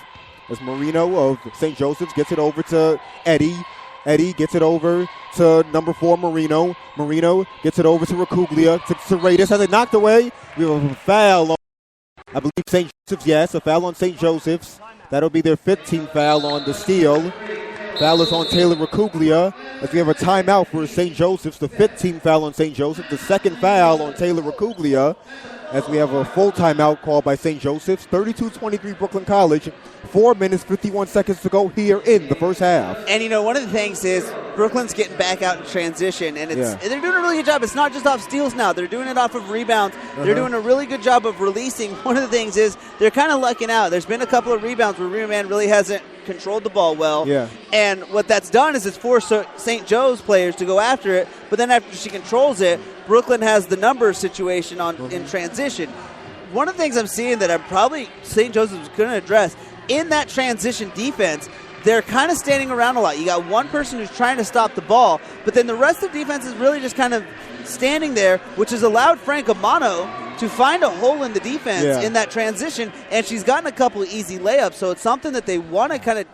As Marino of St. Joseph's gets it over to Eddie. Eddie gets it over to number 4, Marino. Marino gets it over to Racuglia. To Radis. Has it knocked away? We have a foul on, I believe, St. Joseph's. Yes, a foul on St. Joseph's. That'll be their 15th foul on the steal. Foul is on Taylor Racuglia as we have a timeout for St. Joseph's. The 15th foul on St. Joseph. The second foul on Taylor Racuglia as we have a full timeout called by St. Joseph's. 32-23 Brooklyn College. 4 minutes, 51 seconds to go here in the first half. And, you know, one of the things is Brooklyn's getting back out in transition, and they're doing a really good job. It's not just off steals now. They're doing it off of rebounds. They're doing a really good job of releasing. One of the things is they're kind of lucking out. There's been a couple of rebounds where Rima Mann really hasn't controlled the ball well. Yeah. And what that's done is it's forced St. Joe's players to go after it, but then after she controls it, Brooklyn has the number situation in transition. One of the things I'm seeing that I'm probably St. Joseph's going to address in that transition defense, they're kind of standing around a lot. You got one person who's trying to stop the ball, but then the rest of the defense is really just kind of standing there, which has allowed Frank Amano to find a hole in the defense in that transition, and she's gotten a couple of easy layups, so it's something that they want to kind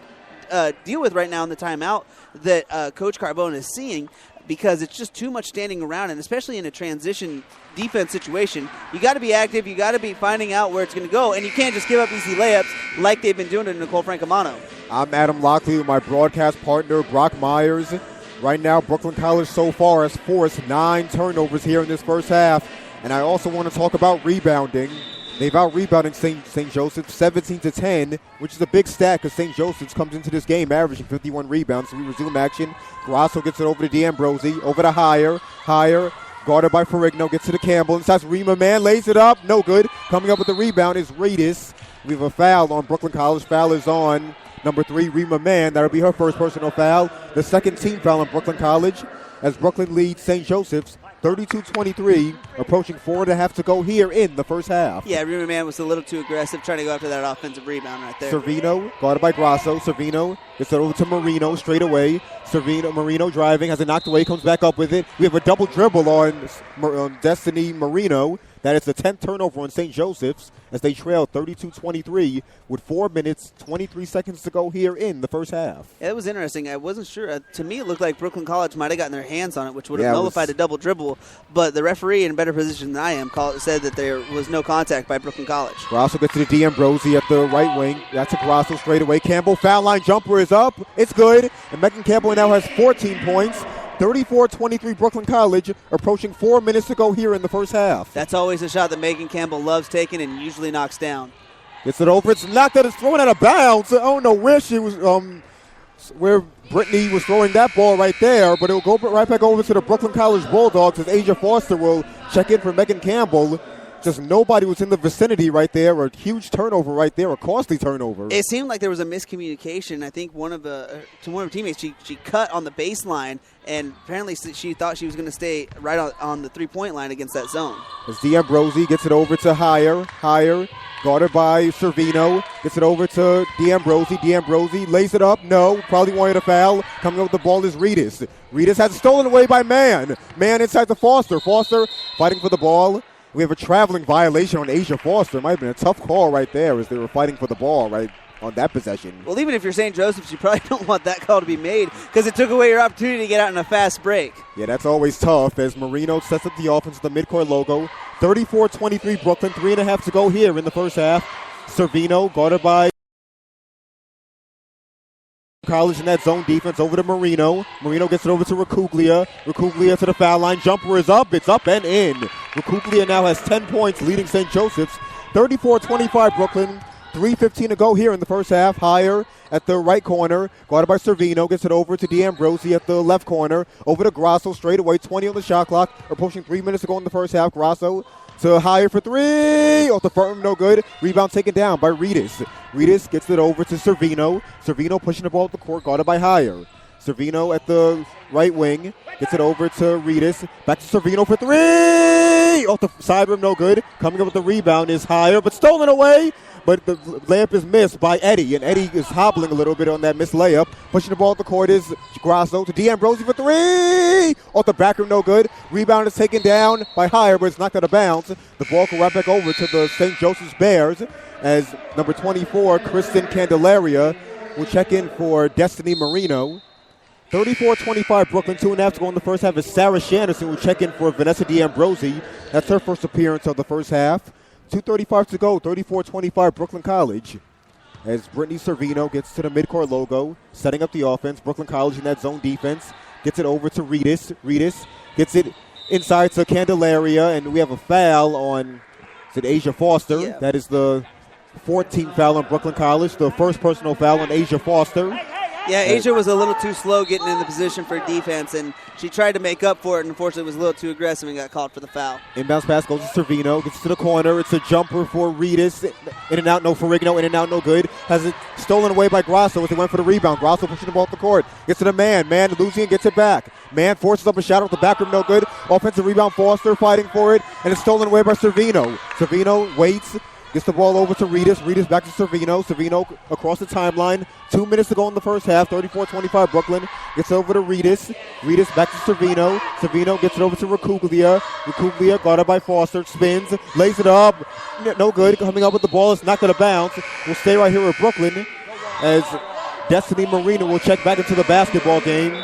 of deal with right now in the timeout that Coach Carbone is seeing, because it's just too much standing around, and especially in a transition defense situation, you got to be active, you got to be finding out where it's going to go, and you can't just give up easy layups like they've been doing to Nicole Francomano. I'm Adam Lockley with my broadcast partner, Brock Myers. Right now, Brooklyn College so far has forced 9 turnovers here in this first half, and I also want to talk about rebounding. They've out-rebounded St. Joseph's 17-10, which is a big stat because St. Joseph's comes into this game averaging 51 rebounds. So we resume action. Grasso gets it over to D'Ambrosi, over to Hyer, guarded by Ferrigno, gets to the Campbell. Inside Rima Mann, lays it up, no good. Coming up with the rebound is Radis. We have a foul on Brooklyn College. Foul is on number 3, Rima Mann. That'll be her first personal foul. The second team foul on Brooklyn College as Brooklyn leads St. Joseph's 32-23, approaching 4.5 to go here in the first half. Yeah, Rima Man was a little too aggressive trying to go after that offensive rebound right there. Servino, guarded by Grasso. Servino gets it over to Marino straight away. Marino driving, has it knocked away, comes back up with it. We have a double dribble on Destiny Marino. That is the 10th turnover on St. Joseph's as they trail 32-23 with 4 minutes, 23 seconds to go here in the first half. Yeah, it was interesting. I wasn't sure. To me, it looked like Brooklyn College might have gotten their hands on it, which would have nullified a double dribble. But the referee, in a better position than I am, said that there was no contact by Brooklyn College. Grasso gets to the D'Ambrosi at the right wing. That's a Grasso straight away. Campbell, foul line jumper is up. It's good. And Megan Campbell now has 14 points. 34-23 Brooklyn College, approaching 4 minutes to go here in the first half. That's always a shot that Megan Campbell loves taking and usually knocks down. Gets it over. It's knocked out. It's thrown out of bounds. I don't know where she was, where Brittany was throwing that ball right there, but it will go right back over to the Brooklyn College Bulldogs as Asia Foster will check in for Megan Campbell. Just nobody was in the vicinity right there. A huge turnover right there, a costly turnover. It seemed like there was a miscommunication. I think one of her teammates, she cut on the baseline, and apparently she thought she was going to stay right on the three-point line against that zone. As D'Ambrosi gets it over to Higher, guarded by Servino, gets it over to D'Ambrosi. D'Ambrosi lays it up. No, probably wanted a foul. Coming up with the ball is Reedus. Reedus has it stolen away by Mann. Mann inside to Foster. Foster fighting for the ball. We have a traveling violation on Asia Foster. It might have been a tough call right there as they were fighting for the ball right on that possession. Well, even if you're St. Joseph's, you probably don't want that call to be made because it took away your opportunity to get out in a fast break. Yeah, that's always tough as Marino sets up the offense with the midcourt logo. 34-23 Brooklyn, 3.5 to go here in the first half. Servino guarded by College in that zone defense over to Marino. Marino gets it over to Racuglia. Racuglia to the foul line. Jumper is up. It's up and in. Racuglia now has 10 points, leading St. Joseph's. 34-25 Brooklyn. 3:15 to go here in the first half. Higher at the right corner. Guarded by Servino. Gets it over to D'Ambrosi at the left corner. Over to Grasso straight away. 20 on the shot clock. Approaching 3 minutes to go in the first half. Grasso to Higher for three. Off the front, no good. Rebound taken down by Reedus. Reedus gets it over to Servino. Servino pushing the ball up the court, guarded by Higher. Servino at the right wing. Gets it over to Reedus. Back to Servino for three. Off the side rim, no good. Coming up with the rebound is Higher, but stolen away. But the layup is missed by Eddie, and Eddie is hobbling a little bit on that missed layup. Pushing the ball up the court is Grasso to D'Ambrosi for three. Off the back rim, no good. Rebound is taken down by Higher, but it's knocked out of bounds. The ball will right back over to the St. Joseph's Bears as number 24, Kristen Candelaria, will check in for Destiny Marino. 34-25 Brooklyn, 2.5 to go in the first half as Sarah Shanderson will check in for Vanessa D'Ambrosi. That's her first appearance of the first half. 2:35 to go, 34-25 Brooklyn College. As Brittany Servino gets to the midcourt logo, setting up the offense. Brooklyn College in that zone defense. Gets it over to Reedus. Reedus gets it inside to Candelaria, and we have a foul on, is it Asia Foster? Yeah. That is the 14th foul on Brooklyn College, the first personal foul on Asia Foster. Yeah, Asia was a little too slow getting in the position for defense, and she tried to make up for it, and unfortunately was a little too aggressive and got called for the foul. Inbounds pass goes to Servino, gets to the corner. It's a jumper for Reedus. In and out, no Ferrigno. In and out, no good. Has it stolen away by Grasso as he went for the rebound. Grasso pushing the ball up the court. Gets to the man. Man losing and gets it back. Man forces up a shot off the back rim, no good. Offensive rebound, Foster fighting for it, and it's stolen away by Servino. Servino waits. Gets the ball over to Reedus. Reedus back to Servino. Servino across the timeline. 2 minutes to go in the first half. 34-25 Brooklyn. Gets over to Reedus. Reedus back to Servino. Servino gets it over to Racuglia. Racuglia guarded by Foster. Spins. Lays it up. No good. Coming up with the ball. It's knocked out of bounds. We'll stay right here with Brooklyn as Destiny Marino will check back into the basketball game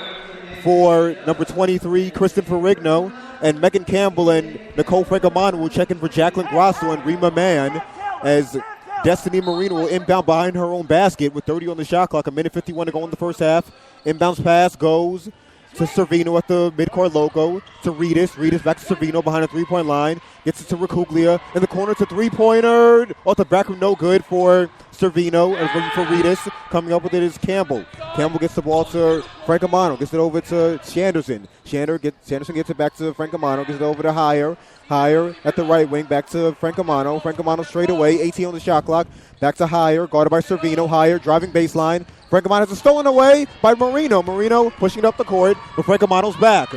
for number 23, Kristen Ferrigno. And Megan Campbell and Nicole Francomano will check in for Jacqueline Grasso and Rima Mann as Destiny Marino will inbound behind her own basket with 30 on the shot clock. 1:51 to go in the first half. Inbounds pass goes to Servino at the midcourt logo to Reedus. Reedus back to Servino behind the three-point line. Gets it to Racuglia. In the corner to three-pointer. Off the back room, no good for Servino. And for Reedus. Coming up with it is Campbell. Campbell gets the ball to Francomano. Gets it over to Shanderson. Shanderson gets it back to Francomano. Gets it over to Higher. Higher at the right wing. Back to Francomano. Francomano straight away. 18 on the shot clock. Back to Higher. Guarded by Servino. Higher driving baseline. Francomano has it stolen away by Marino. Marino pushing it up the court, but Francomano's back.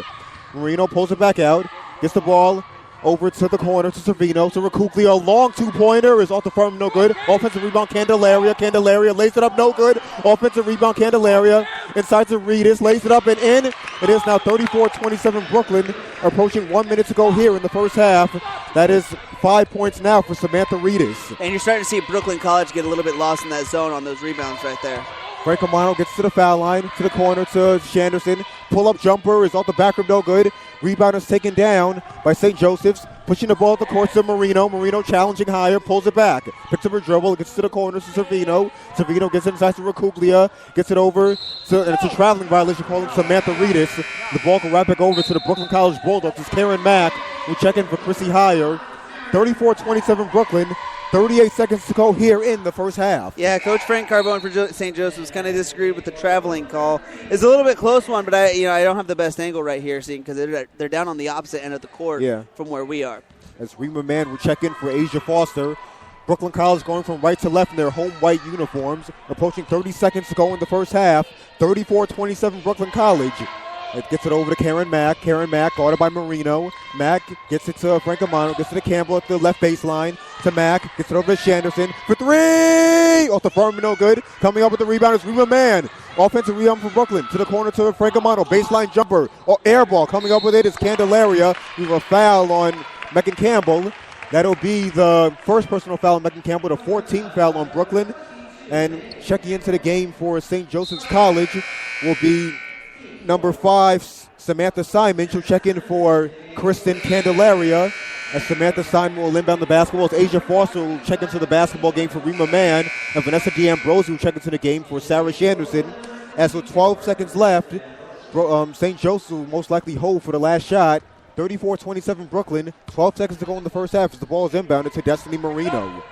Marino pulls it back out. gets the ball over to the corner to Servino. To Racuglia, long two-pointer is off the front, no good. Offensive rebound, Candelaria. Candelaria lays it up, no good. Offensive rebound, Candelaria. Inside to Reedus, lays it up and in. It is now 34-27 Brooklyn, approaching 1 minute to go here in the first half. That is 5 points now for Samantha Reedus. And you're starting to see Brooklyn College get a little bit lost in that zone on those rebounds right there. Frank Amano gets to the foul line, to the corner to Shanderson. Pull-up jumper is off the back rim, no good. Rebound is taken down by St. Joseph's. Pushing the ball at the court to Marino. Marino challenging higher, pulls it back. Picks up her dribble, gets to the corner to Servino. Servino gets it inside to Racuglia. Gets it over to, and it's a traveling violation calling Samantha Reedus. The ball go right back over to the Brooklyn College Bulldogs. It's Karen Mack who check in for Chrissy Hire. 34-27 Brooklyn. 38 seconds to go here in the first half. Yeah, Coach Frank Carbone for St. Joseph's kind of disagreed with the traveling call. It's a little bit close one, but I don't have the best angle right here, seeing because they're down on the opposite end of the court from where we are. As Rima Mann will check in for Asia Foster. Brooklyn College going from right to left in their home white uniforms. Approaching 30 seconds to go in the first half. 34-27 Brooklyn College. It gets it over to Karen Mack. Karen Mack guarded by Marino. Mack gets it to Frank Amano. Gets it to Campbell at the left baseline. To Mack. Gets it over to Shanderson for three. Off the front, no good. Coming up with the rebound is Rima Mann. Offensive rebound for Brooklyn. To the corner to Frank Amano. Baseline jumper. Air ball. Coming up with it is Candelaria. We have a foul on Megan Campbell. That'll be the first personal foul on Megan Campbell. The 14th foul on Brooklyn. And checking into the game for St. Joseph's College will be number 5, Samantha Simon. She'll check in for Kristen Candelaria. As Samantha Simon will inbound the basketball. As Asia Foster will check into the basketball game for Rima Mann. And Vanessa D'Ambrosio will check into the game for Sarah Shanderson. As with 12 seconds left, St. Joseph will most likely hold for the last shot. 34-27 Brooklyn. 12 seconds to go in the first half as the ball is inbounded to Destiny Marino.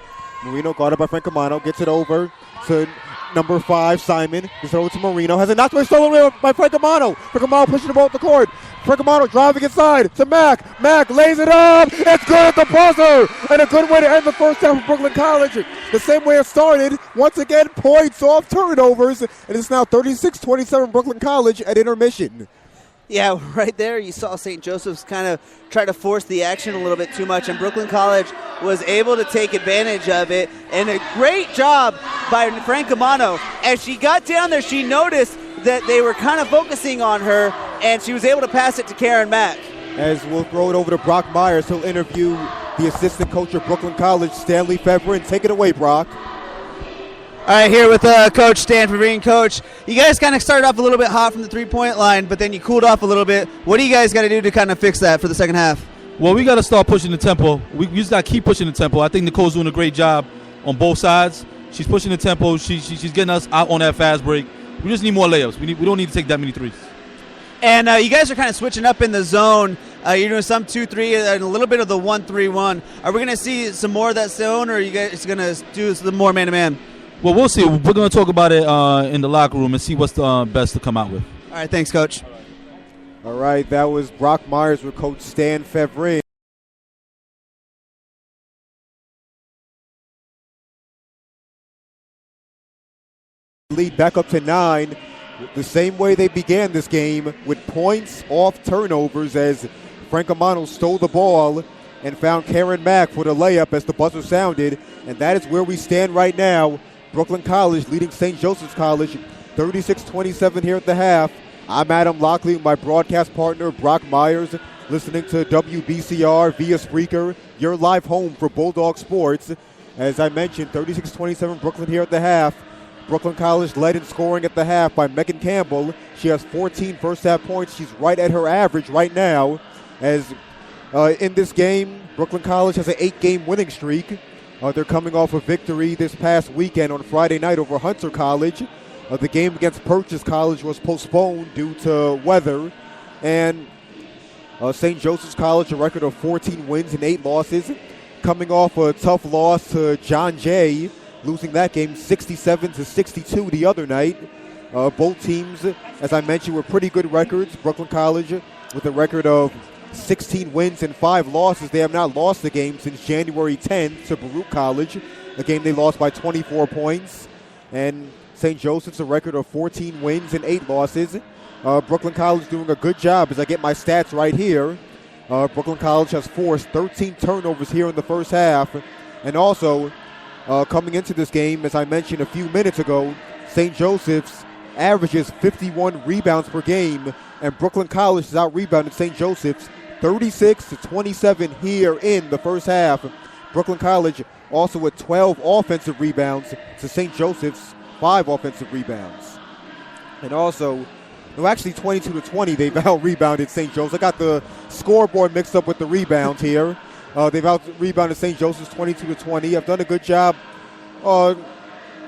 Marino guarded by Frank Amano. Gets it over to number 5, Simon. Gets it over to Marino. Has it knocked away, stolen away by Frank Amano. Frank Amano pushing the ball up the court. Frank Amano driving inside to Mack. Mack lays it up. It's good at the buzzer. And a good way to end the first half of Brooklyn College. The same way it started. Once again, points off turnovers. And it's now 36-27 Brooklyn College at intermission. Yeah, right there you saw St. Joseph's kind of try to force the action a little bit too much, and Brooklyn College was able to take advantage of it. And a great job by Frank Amano. As she got down there, she noticed that they were kind of focusing on her, and she was able to pass it to Karen Mack. As we'll throw it over to Brock Myers, he'll interview the assistant coach of Brooklyn College, Stanley Fevrin. Take it away, Brock. All right, here with Coach Stan Fevrin. Coach, you guys kind of started off a little bit hot from the three-point line, but then you cooled off a little bit. What do you guys got to do to kind of fix that for the second half? Well, we got to start pushing the tempo. We just got to keep pushing the tempo. I think Nicole's doing a great job on both sides. She's pushing the tempo. She's getting us out on that fast break. We just need more layups. We don't need to take that many threes. And you guys are kind of switching up in the zone. You're doing some 2-3 and a little bit of the 1-3-1. Are we going to see some more of that zone, or are you guys going to do some more man-to-man? Well, we'll see. We're going to talk about it in the locker room and see what's the best to come out with. All right, thanks, Coach. All right, that was Brock Myers with Coach Stan Fevrin. Lead back up to 9, the same way they began this game, with points off turnovers, as Frank Amano stole the ball and found Karen Mack for the layup as the buzzer sounded. And that is where we stand right now. Brooklyn College leading St. Joseph's College 36-27 here at the half. I'm Adam Lockley with my broadcast partner Brock Myers, listening to WBCR via Spreaker, your live home for Bulldog Sports. As I mentioned, 36-27 Brooklyn here at the half. Brooklyn College led in scoring at the half by Megan Campbell. She has 14 first half points. She's right at her average right now. As in this game, Brooklyn College has an 8-game winning streak. They're coming off a victory this past weekend on Friday night over Hunter College. The game against Purchase College was postponed due to weather. And St. Joseph's College, a record of 14 wins and 8 losses. Coming off a tough loss to John Jay, losing that game 67-62 the other night. Both teams, as I mentioned, were pretty good records. Brooklyn College with a record of 16 wins and 5 losses. They have not lost a game since January 10th to Baruch College, a game they lost by 24 points. And St. Joseph's a record of 14 wins and 8 losses. Brooklyn College doing a good job as I get my stats right here. Brooklyn College has forced 13 turnovers here in the first half. And also, coming into this game, as I mentioned a few minutes ago, St. Joseph's averages 51 rebounds per game, and Brooklyn College has out-rebounded St. Joseph's 36-27 here in the first half. Brooklyn College also with 12 offensive rebounds to St. Joseph's 5 offensive rebounds. And also, no, actually 22-20, they've out-rebounded St. Joseph's. I got the scoreboard mixed up with the rebounds here. They've out-rebounded St. Joseph's 22-20. I've done a good job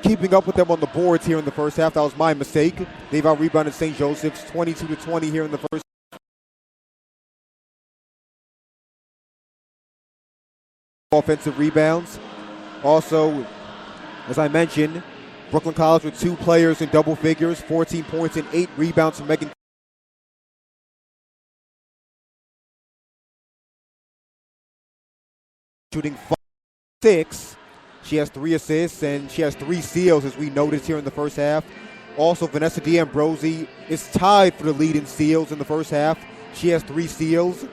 keeping up with them on the boards here in the first half. That was my mistake. They've out-rebounded St. Joseph's 22-20 here in the first. Offensive rebounds. Also, as I mentioned, Brooklyn College with 2 players in double figures, 14 points and 8 rebounds from Megan. Shooting 5-6. She has 3 assists and she has 3 steals, as we noticed here in the first half. Also, Vanessa D'Ambrosi is tied for the lead in steals in the first half. She has 3 steals.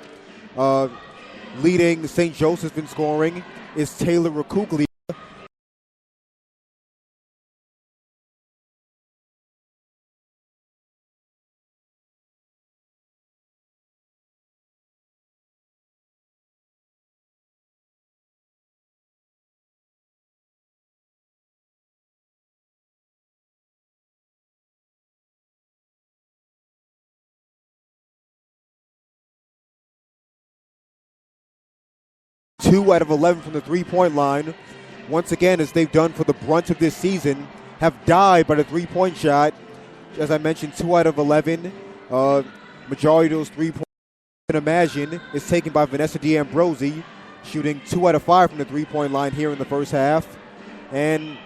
Leading St. Joseph in scoring is Taylor Racuglia. Two out of 11 from the three-point line. Once again, as they've done for the brunt of this season, have died by the three-point shot. As I mentioned, 2 out of 11. Majority of those 3 points you can imagine is taken by Vanessa D'Ambrosi, shooting 2 out of 5 from the three-point line here in the first half. And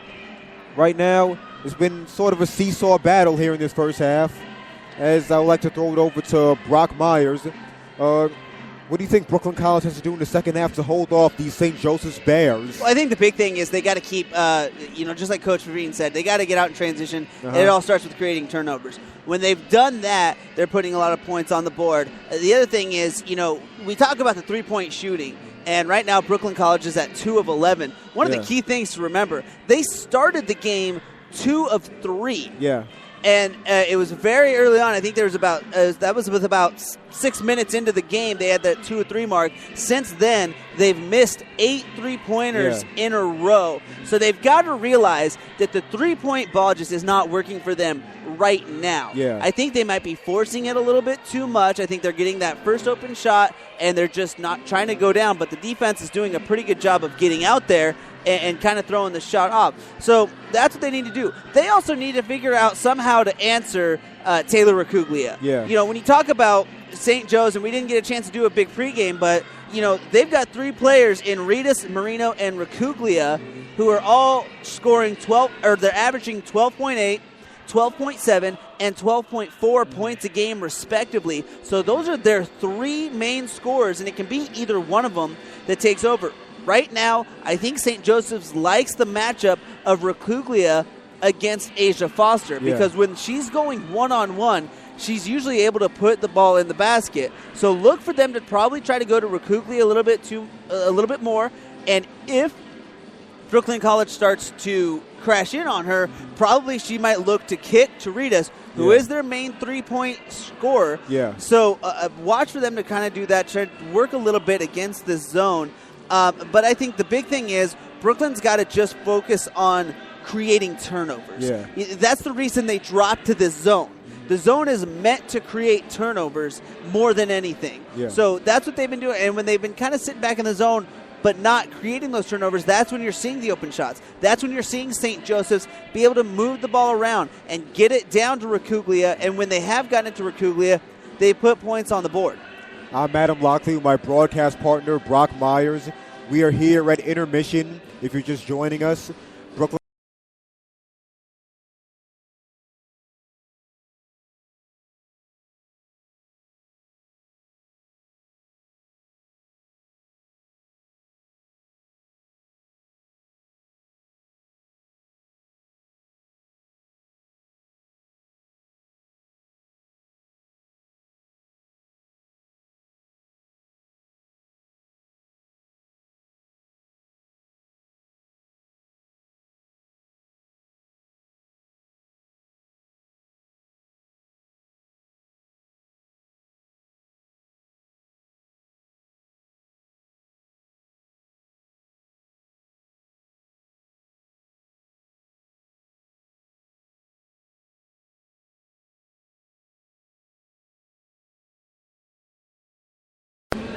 right now, it's been sort of a seesaw battle here in this first half. As I would like to throw it over to Brock Myers. What do you think Brooklyn College has to do in the second half to hold off these St. Joseph's Bears? Well, I think the big thing is they got to keep, just like Coach Vereen said, they got to get out in transition, and it all starts with creating turnovers. When they've done that, they're putting a lot of points on the board. The other thing is, we talk about the three-point shooting, and right now Brooklyn College is at 2 of 11. One of the key things to remember, they started the game 2 of 3. Yeah. And it was very early on. I think there was that was with about 6 minutes into the game. They had that 2 or 3 mark. Since then, they've missed 8 3-pointers in a row. So they've got to realize that the 3-point ball just is not working for them right now. Yeah. I think they might be forcing it a little bit too much. I think they're getting that first open shot, and they're just not trying to go down. But the defense is doing a pretty good job of getting out there and kind of throwing the shot off. So that's what they need to do. They also need to figure out somehow to answer Taylor Racuglia. Yeah. When you talk about St. Joe's, and we didn't get a chance to do a big pregame, but, they've got 3 players in Ritas, Marino, and Racuglia who are all scoring they're averaging 12.8, 12.7, and 12.4 points a game, respectively. So those are their 3 main scorers, and it can be either one of them that takes over. Right now, I think St. Joseph's likes the matchup of Racuglia against Asia Foster because when she's going one-on-one, she's usually able to put the ball in the basket. So look for them to probably try to go to Racuglia a little bit more. And if Brooklyn College starts to crash in on her, probably she might look to kick to Ritas, who is their main 3-point scorer. Yeah. So watch for them to kind of do that, try to work a little bit against this zone. But I think the big thing is Brooklyn's got to just focus on creating turnovers. Yeah. That's the reason they dropped to this zone. The zone is meant to create turnovers more than anything. Yeah. So that's what they've been doing. And when they've been kind of sitting back in the zone but not creating those turnovers, that's when you're seeing the open shots. That's when you're seeing St. Joseph's be able to move the ball around and get it down to Racuglia. And when they have gotten it to Racuglia, they put points on the board. I'm Adam Lockley with my broadcast partner, Brock Myers. We are here at intermission. If you're just joining us, Brooklyn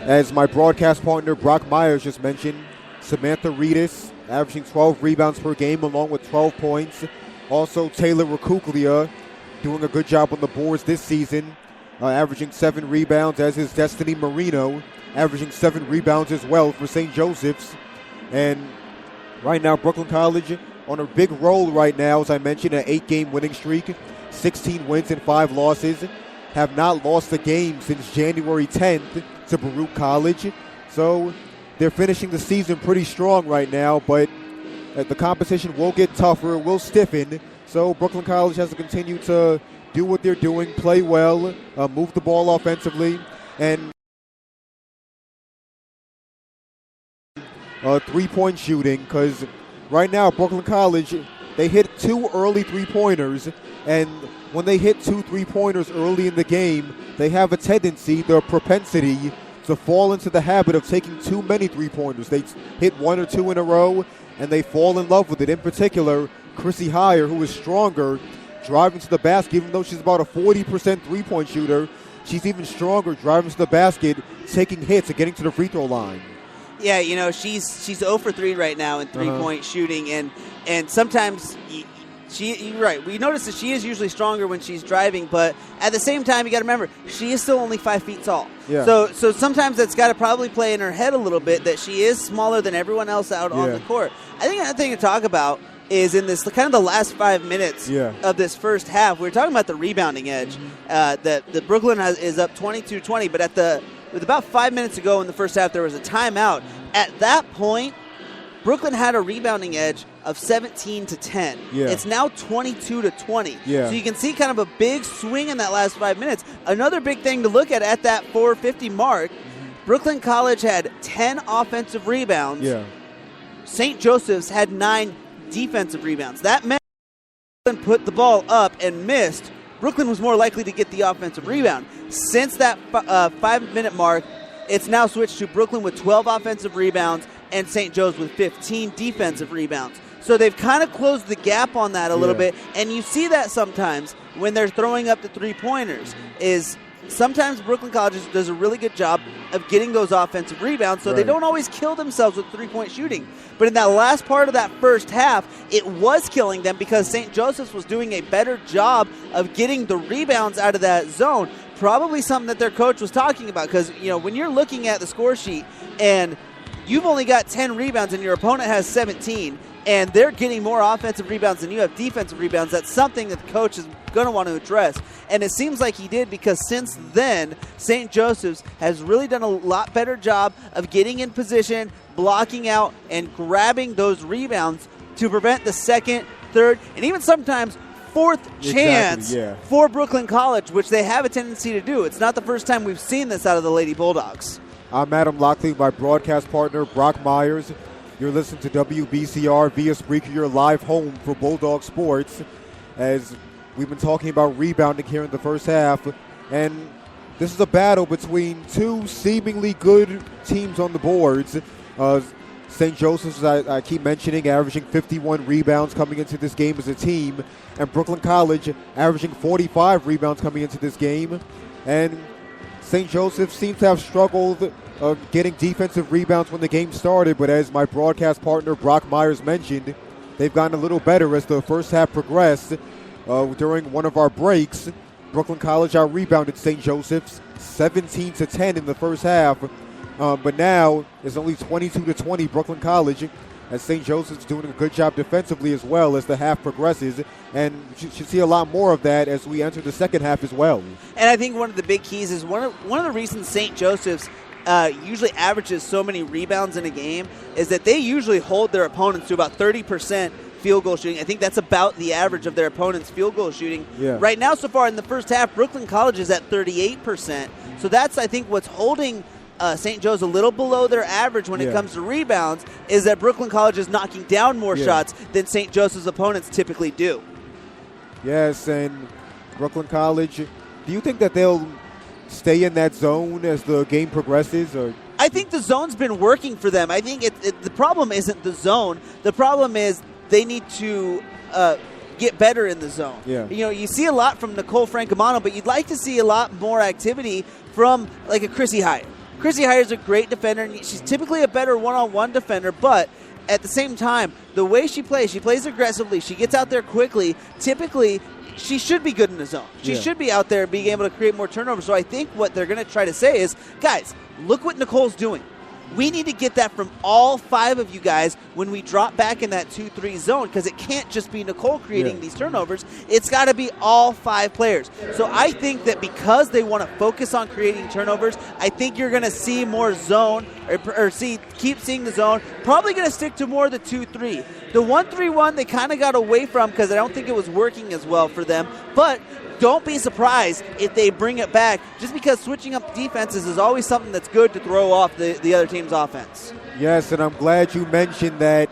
As my broadcast partner Brock Myers just mentioned, Samantha Reedus averaging 12 rebounds per game along with 12 points. Also, Taylor Rakuglia doing a good job on the boards this season, averaging 7 rebounds, as is Destiny Marino, averaging 7 rebounds as well for St. Joseph's. And right now, Brooklyn College on a big roll right now, as I mentioned, an 8-game winning streak, 16 wins and 5 losses. Have not lost a game since January 10th to Baruch College. So they're finishing the season pretty strong right now, but the competition will get tougher, it will stiffen. So Brooklyn College has to continue to do what they're doing, play well, move the ball offensively, and three-point shooting, because right now Brooklyn College, they hit 2 early three-pointers, and when they hit 2 three-pointers early in the game, they have a tendency, the propensity, to fall into the habit of taking too many three-pointers. They hit 1 or 2 in a row, and they fall in love with it. In particular, Chrissy Heyer, who is stronger, driving to the basket, even though she's about a 40% three-point shooter, she's even stronger driving to the basket, taking hits, and getting to the free throw line. Yeah, you know, she's 0 for 3 right now in three-point shooting, and sometimes you're right. We notice that she is usually stronger when she's driving, but at the same time, you got to remember, she is still only 5 feet tall. Yeah. So sometimes that's got to probably play in her head a little bit that she is smaller than everyone else out on the court. I think another thing to talk about is in this kind of the last 5 minutes of this first half, we were talking about the rebounding edge. That Brooklyn is up 22-20, but with about 5 minutes to go in the first half, there was a timeout. At that point, Brooklyn had a rebounding edge of 17-10. Yeah. It's now 22-20. Yeah. So you can see kind of a big swing in that last 5 minutes. Another big thing to look at that 4:50 mark, Brooklyn College had 10 offensive rebounds. Yeah. St. Joseph's had 9 defensive rebounds. That meant Brooklyn put the ball up and missed. Brooklyn was more likely to get the offensive rebound. Since that 5-minute mark, it's now switched to Brooklyn with 12 offensive rebounds and St. Joe's with 15 defensive rebounds. So they've kind of closed the gap on that a little bit, and you see that sometimes when they're throwing up the three-pointers, is sometimes Brooklyn College does a really good job of getting those offensive rebounds, so they don't always kill themselves with three-point shooting. But in that last part of that first half, it was killing them because St. Joseph's was doing a better job of getting the rebounds out of that zone. Probably something that their coach was talking about, because when you're looking at the score sheet and you've only got 10 rebounds and your opponent has 17, and they're getting more offensive rebounds than you have defensive rebounds, that's something that the coach is going to want to address. And it seems like he did, because since then, St. Joseph's has really done a lot better job of getting in position, blocking out, and grabbing those rebounds to prevent the second, third, and even sometimes fourth chance for Brooklyn College, which they have a tendency to do. It's not the first time we've seen this out of the Lady Bulldogs. I'm Adam Lockley, my broadcast partner, Brock Myers. You're listening to WBCR via Spreaker, your live home for Bulldog Sports, as we've been talking about rebounding here in the first half. And this is a battle between two seemingly good teams on the boards. St. Joseph's, I keep mentioning, averaging 51 rebounds coming into this game as a team, and Brooklyn College averaging 45 rebounds coming into this game. And St. Joseph seems to have struggled getting defensive rebounds when the game started, but as my broadcast partner Brock Myers mentioned, they've gotten a little better as the first half progressed. During one of our breaks, Brooklyn College out-rebounded St. Joseph's 17-10 in the first half, but now it's only 22-20 Brooklyn College, as St. Joseph's doing a good job defensively as well as the half progresses, and you should see a lot more of that as we enter the second half as well. And I think one of the big keys is one of the reasons St. Joseph's usually averages so many rebounds in a game is that they usually hold their opponents to about 30% field goal shooting. I think that's about the average of their opponent's field goal shooting. Yeah. Right now, so far in the first half, Brooklyn College is at 38%. So that's, I think, what's holding St. Joe's a little below their average when it comes to rebounds, is that Brooklyn College is knocking down more shots than St. Joseph's opponents typically do. Yes, and Brooklyn College, do you think that they'll stay in that zone as the game progresses? Or I think the zone's been working for them. I think the problem isn't the zone. The problem is they need to get better in the zone. Yeah. You see a lot from Nicole Francomano, but you'd like to see a lot more activity from like a Chrissy Heyer. Chrissy Heyer's a great defender, and she's typically a better one-on-one defender, but at the same time, the way she plays aggressively, she gets out there quickly. Typically, she should be good in the zone. She should be out there being able to create more turnovers. So I think what they're going to try to say is, guys, look what Nicole's doing. We need to get that from all 5 of you guys when we drop back in that 2-3 zone, because it can't just be Nicole creating these turnovers. It's got to be all 5 players. So I think that because they want to focus on creating turnovers, I think you're going to see more zone or keep seeing the zone. Probably going to stick to more of the 2-3. The 1-3-1 they kind of got away from because I don't think it was working as well for them. But don't be surprised if they bring it back, just because switching up defenses is always something that's good to throw off the other team's offense. Yes, and I'm glad you mentioned that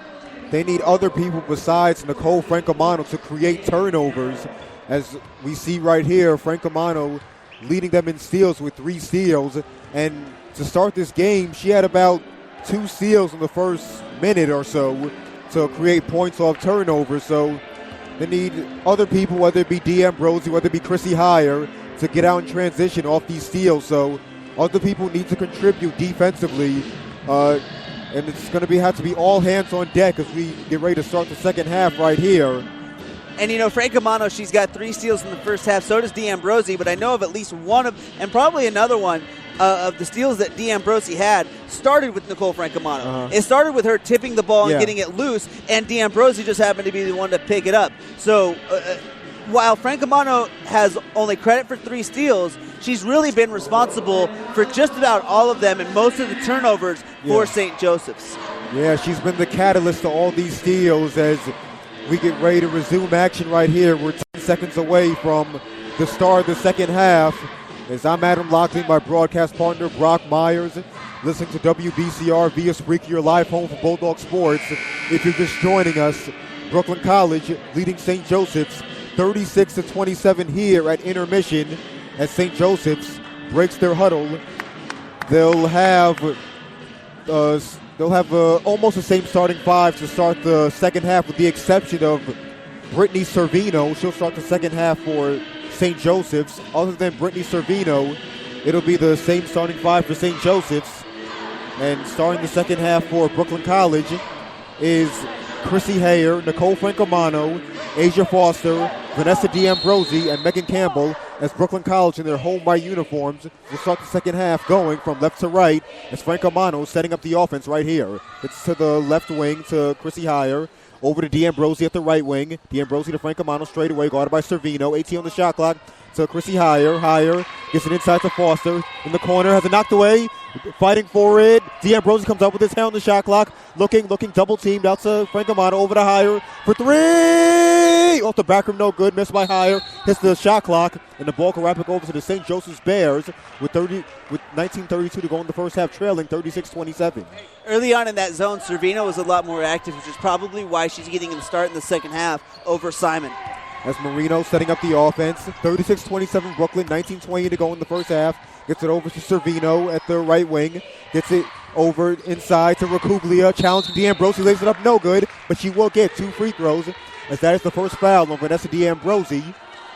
they need other people besides Nicole Francomano to create turnovers. As we see right here, Francomano leading them in steals with 3 steals. And to start this game, she had about 2 steals in the first minute or so to create points off turnovers. So they need other people, whether it be D'Ambrosio, whether it be Chrissy Heyer, to get out in transition off these steals. So other people need to contribute defensively. And it's going to have to be all hands on deck as we get ready to start the second half right here. And, Francomano, she's got 3 steals in the first half. So does D'Ambrosio, but I know of at least one and probably another one of the steals that D'Ambrosio had started with Nicole Francomano. It started with her tipping the ball and getting it loose, and D'Ambrosio just happened to be the one to pick it up. So while Francomano has only credit for 3 steals, she's really been responsible for just about all of them and most of the turnovers for St. Joseph's. Yeah, she's been the catalyst to all these steals as we get ready to resume action right here. We're 10 seconds away from the start of the second half. As I'm Adam Lockley, my broadcast partner Brock Myers, listening to WBCR via Spreaker, your live home for Bulldog Sports. If you're just joining us, Brooklyn College leading St. Joseph's 36-27 here at intermission as St. Joseph's breaks their huddle. They'll have almost the same starting 5 to start the second half, with the exception of Brittany Servino. She'll start the second half for St. Joseph's. Other than Brittany Servino, it'll be the same starting 5 for St. Joseph's. And starting the second half for Brooklyn College is Chrissy Heyer, Nicole Francomano, Asia Foster, Vanessa D'Ambrosi, and Megan Campbell as Brooklyn College in their home white uniforms will start the second half going from left to right as Francomano setting up the offense right here. It's to the left wing to Chrissy Heyer. Over to D'Ambrosi at the right wing. D'Ambrosi to Francomano straight away, guarded by Servino. 18 on the shot clock to Chrissy Heyer. Heyer gets it inside to Foster. In the corner, has it knocked away. Fighting for it. D'Ambrosi comes up with his hand on the shot clock. Looking, double teamed out to Francomano. Over to Heyer for 3! Off the back rim, no good. Missed by Heyer. Hits the shot clock. And the ball can wrap it over to the St. Joseph's Bears with 19:32 to go in the first half, trailing 36-27. Early on in that zone, Servino was a lot more active, which is probably why she's getting the start in the second half over Simon. As Marino setting up the offense. 36-27 Brooklyn, 19:20 to go in the first half. Gets it over to Servino at the right wing. Gets it over inside to Racuglia. Challenging D'Ambrosi, lays it up, no good. But she will get 2 free throws, as that is the first foul on Vanessa D'Ambrosi.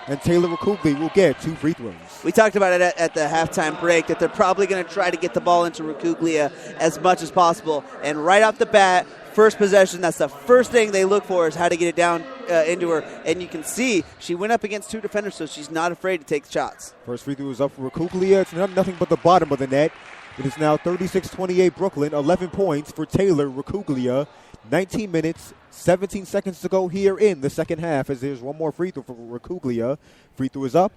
And Taylor Racuglia will get 2 free throws. We talked about it at the halftime break, that they're probably going to try to get the ball into Racuglia as much as possible. And right off the bat, first possession, that's the first thing they look for, is how to get it down into her. And you can see she went up against 2 defenders, so she's not afraid to take shots. First free throw is up for Racuglia. It's nothing but the bottom of the net. It is now 36-28 Brooklyn, 11 points for Taylor Racuglia. 19 minutes, 17 seconds to go here in the second half, as there's one more free throw for Racuglia. Free throw is up.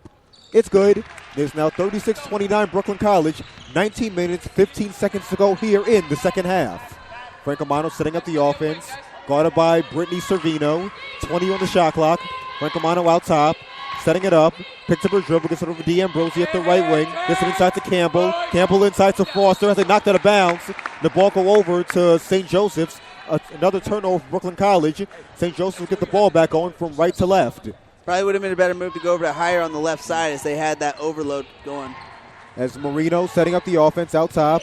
It's good. There's now 36-29 Brooklyn College. 19 minutes, 15 seconds to go here in the second half. Francomano setting up the offense. Guarded by Brittany Servino. 20 on the shot clock. Francomano out top. Setting it up. Picks up her dribble. Gets it over to D'Ambrosi at the right wing. Gets it inside to Campbell. Campbell inside to Foster. As they knocked out of bounds. The ball go over to St. Joseph's. Another turnover for Brooklyn College. St. Joseph's will get the ball back going from right to left. Probably would have been a better move to go over to Heyer on the left side, as they had that overload going. As Marino setting up the offense out top.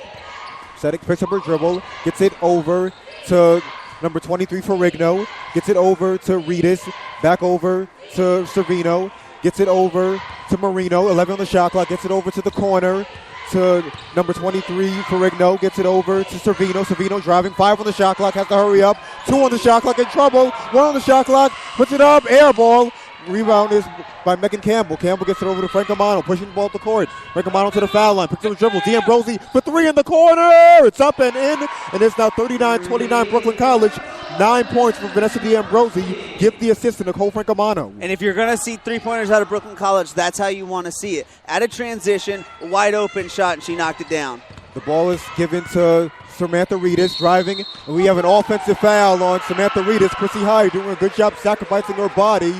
Picks up her dribble. Gets it over to number 23 for Rigno. Gets it over to Reedus. Back over to Servino. Gets it over to Marino. 11 on the shot clock. Gets it over to the corner to number 23, Ferrigno. Gets it over to Servino. Servino driving. 5 on the shot clock. Has to hurry up. 2 on the shot clock. In trouble. 1 on the shot clock. Puts it up. Air ball. Rebound is by Megan Campbell. Campbell gets it over to Frank Amano, pushing the ball up the court. Frank Amano to the foul line, picks up a dribble. D'Ambrosi for 3 in the corner. It's up and in, and it's now 39-29 Brooklyn College. 9 points for Vanessa D'Ambrosi. Give the assist to Nicole Frank Amano. And if you're going to see three-pointers out of Brooklyn College, that's how you want to see it. At a transition, wide open shot, and she knocked it down. The ball is given to Samantha Reedus driving, and we have an offensive foul on Samantha Reedus. Chrissy Hire doing a good job sacrificing her body.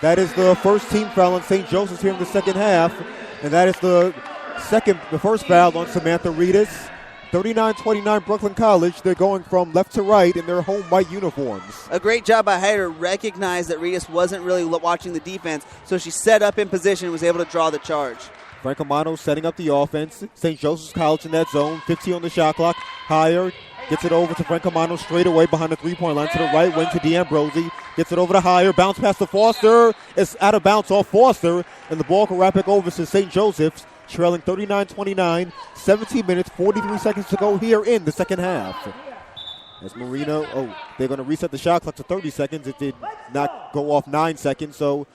That is the first team foul on St. Joseph's here in the second half. And that is the first foul on Samantha Reedus. 39-29 Brooklyn College. They're going from left to right in their home white uniforms. A great job by Hyder. Recognized that Reedus wasn't really watching the defense, so she set up in position and was able to draw the charge. Frank Amano setting up the offense. St. Joseph's College in that zone. 15 on the shot clock. Hire gets it over to Frank Amano straight away behind the three-point line to the right wing to D'Ambrosi. Gets it over to Hire. Bounce pass to Foster. It's out of bounds off Foster. And the ball can wrap it over to St. Joseph's, trailing 39-29. 17 minutes, 43 seconds to go here in the second half. As Marino, they're going to reset the shot clock to 30 seconds. It did not go off 9 seconds, so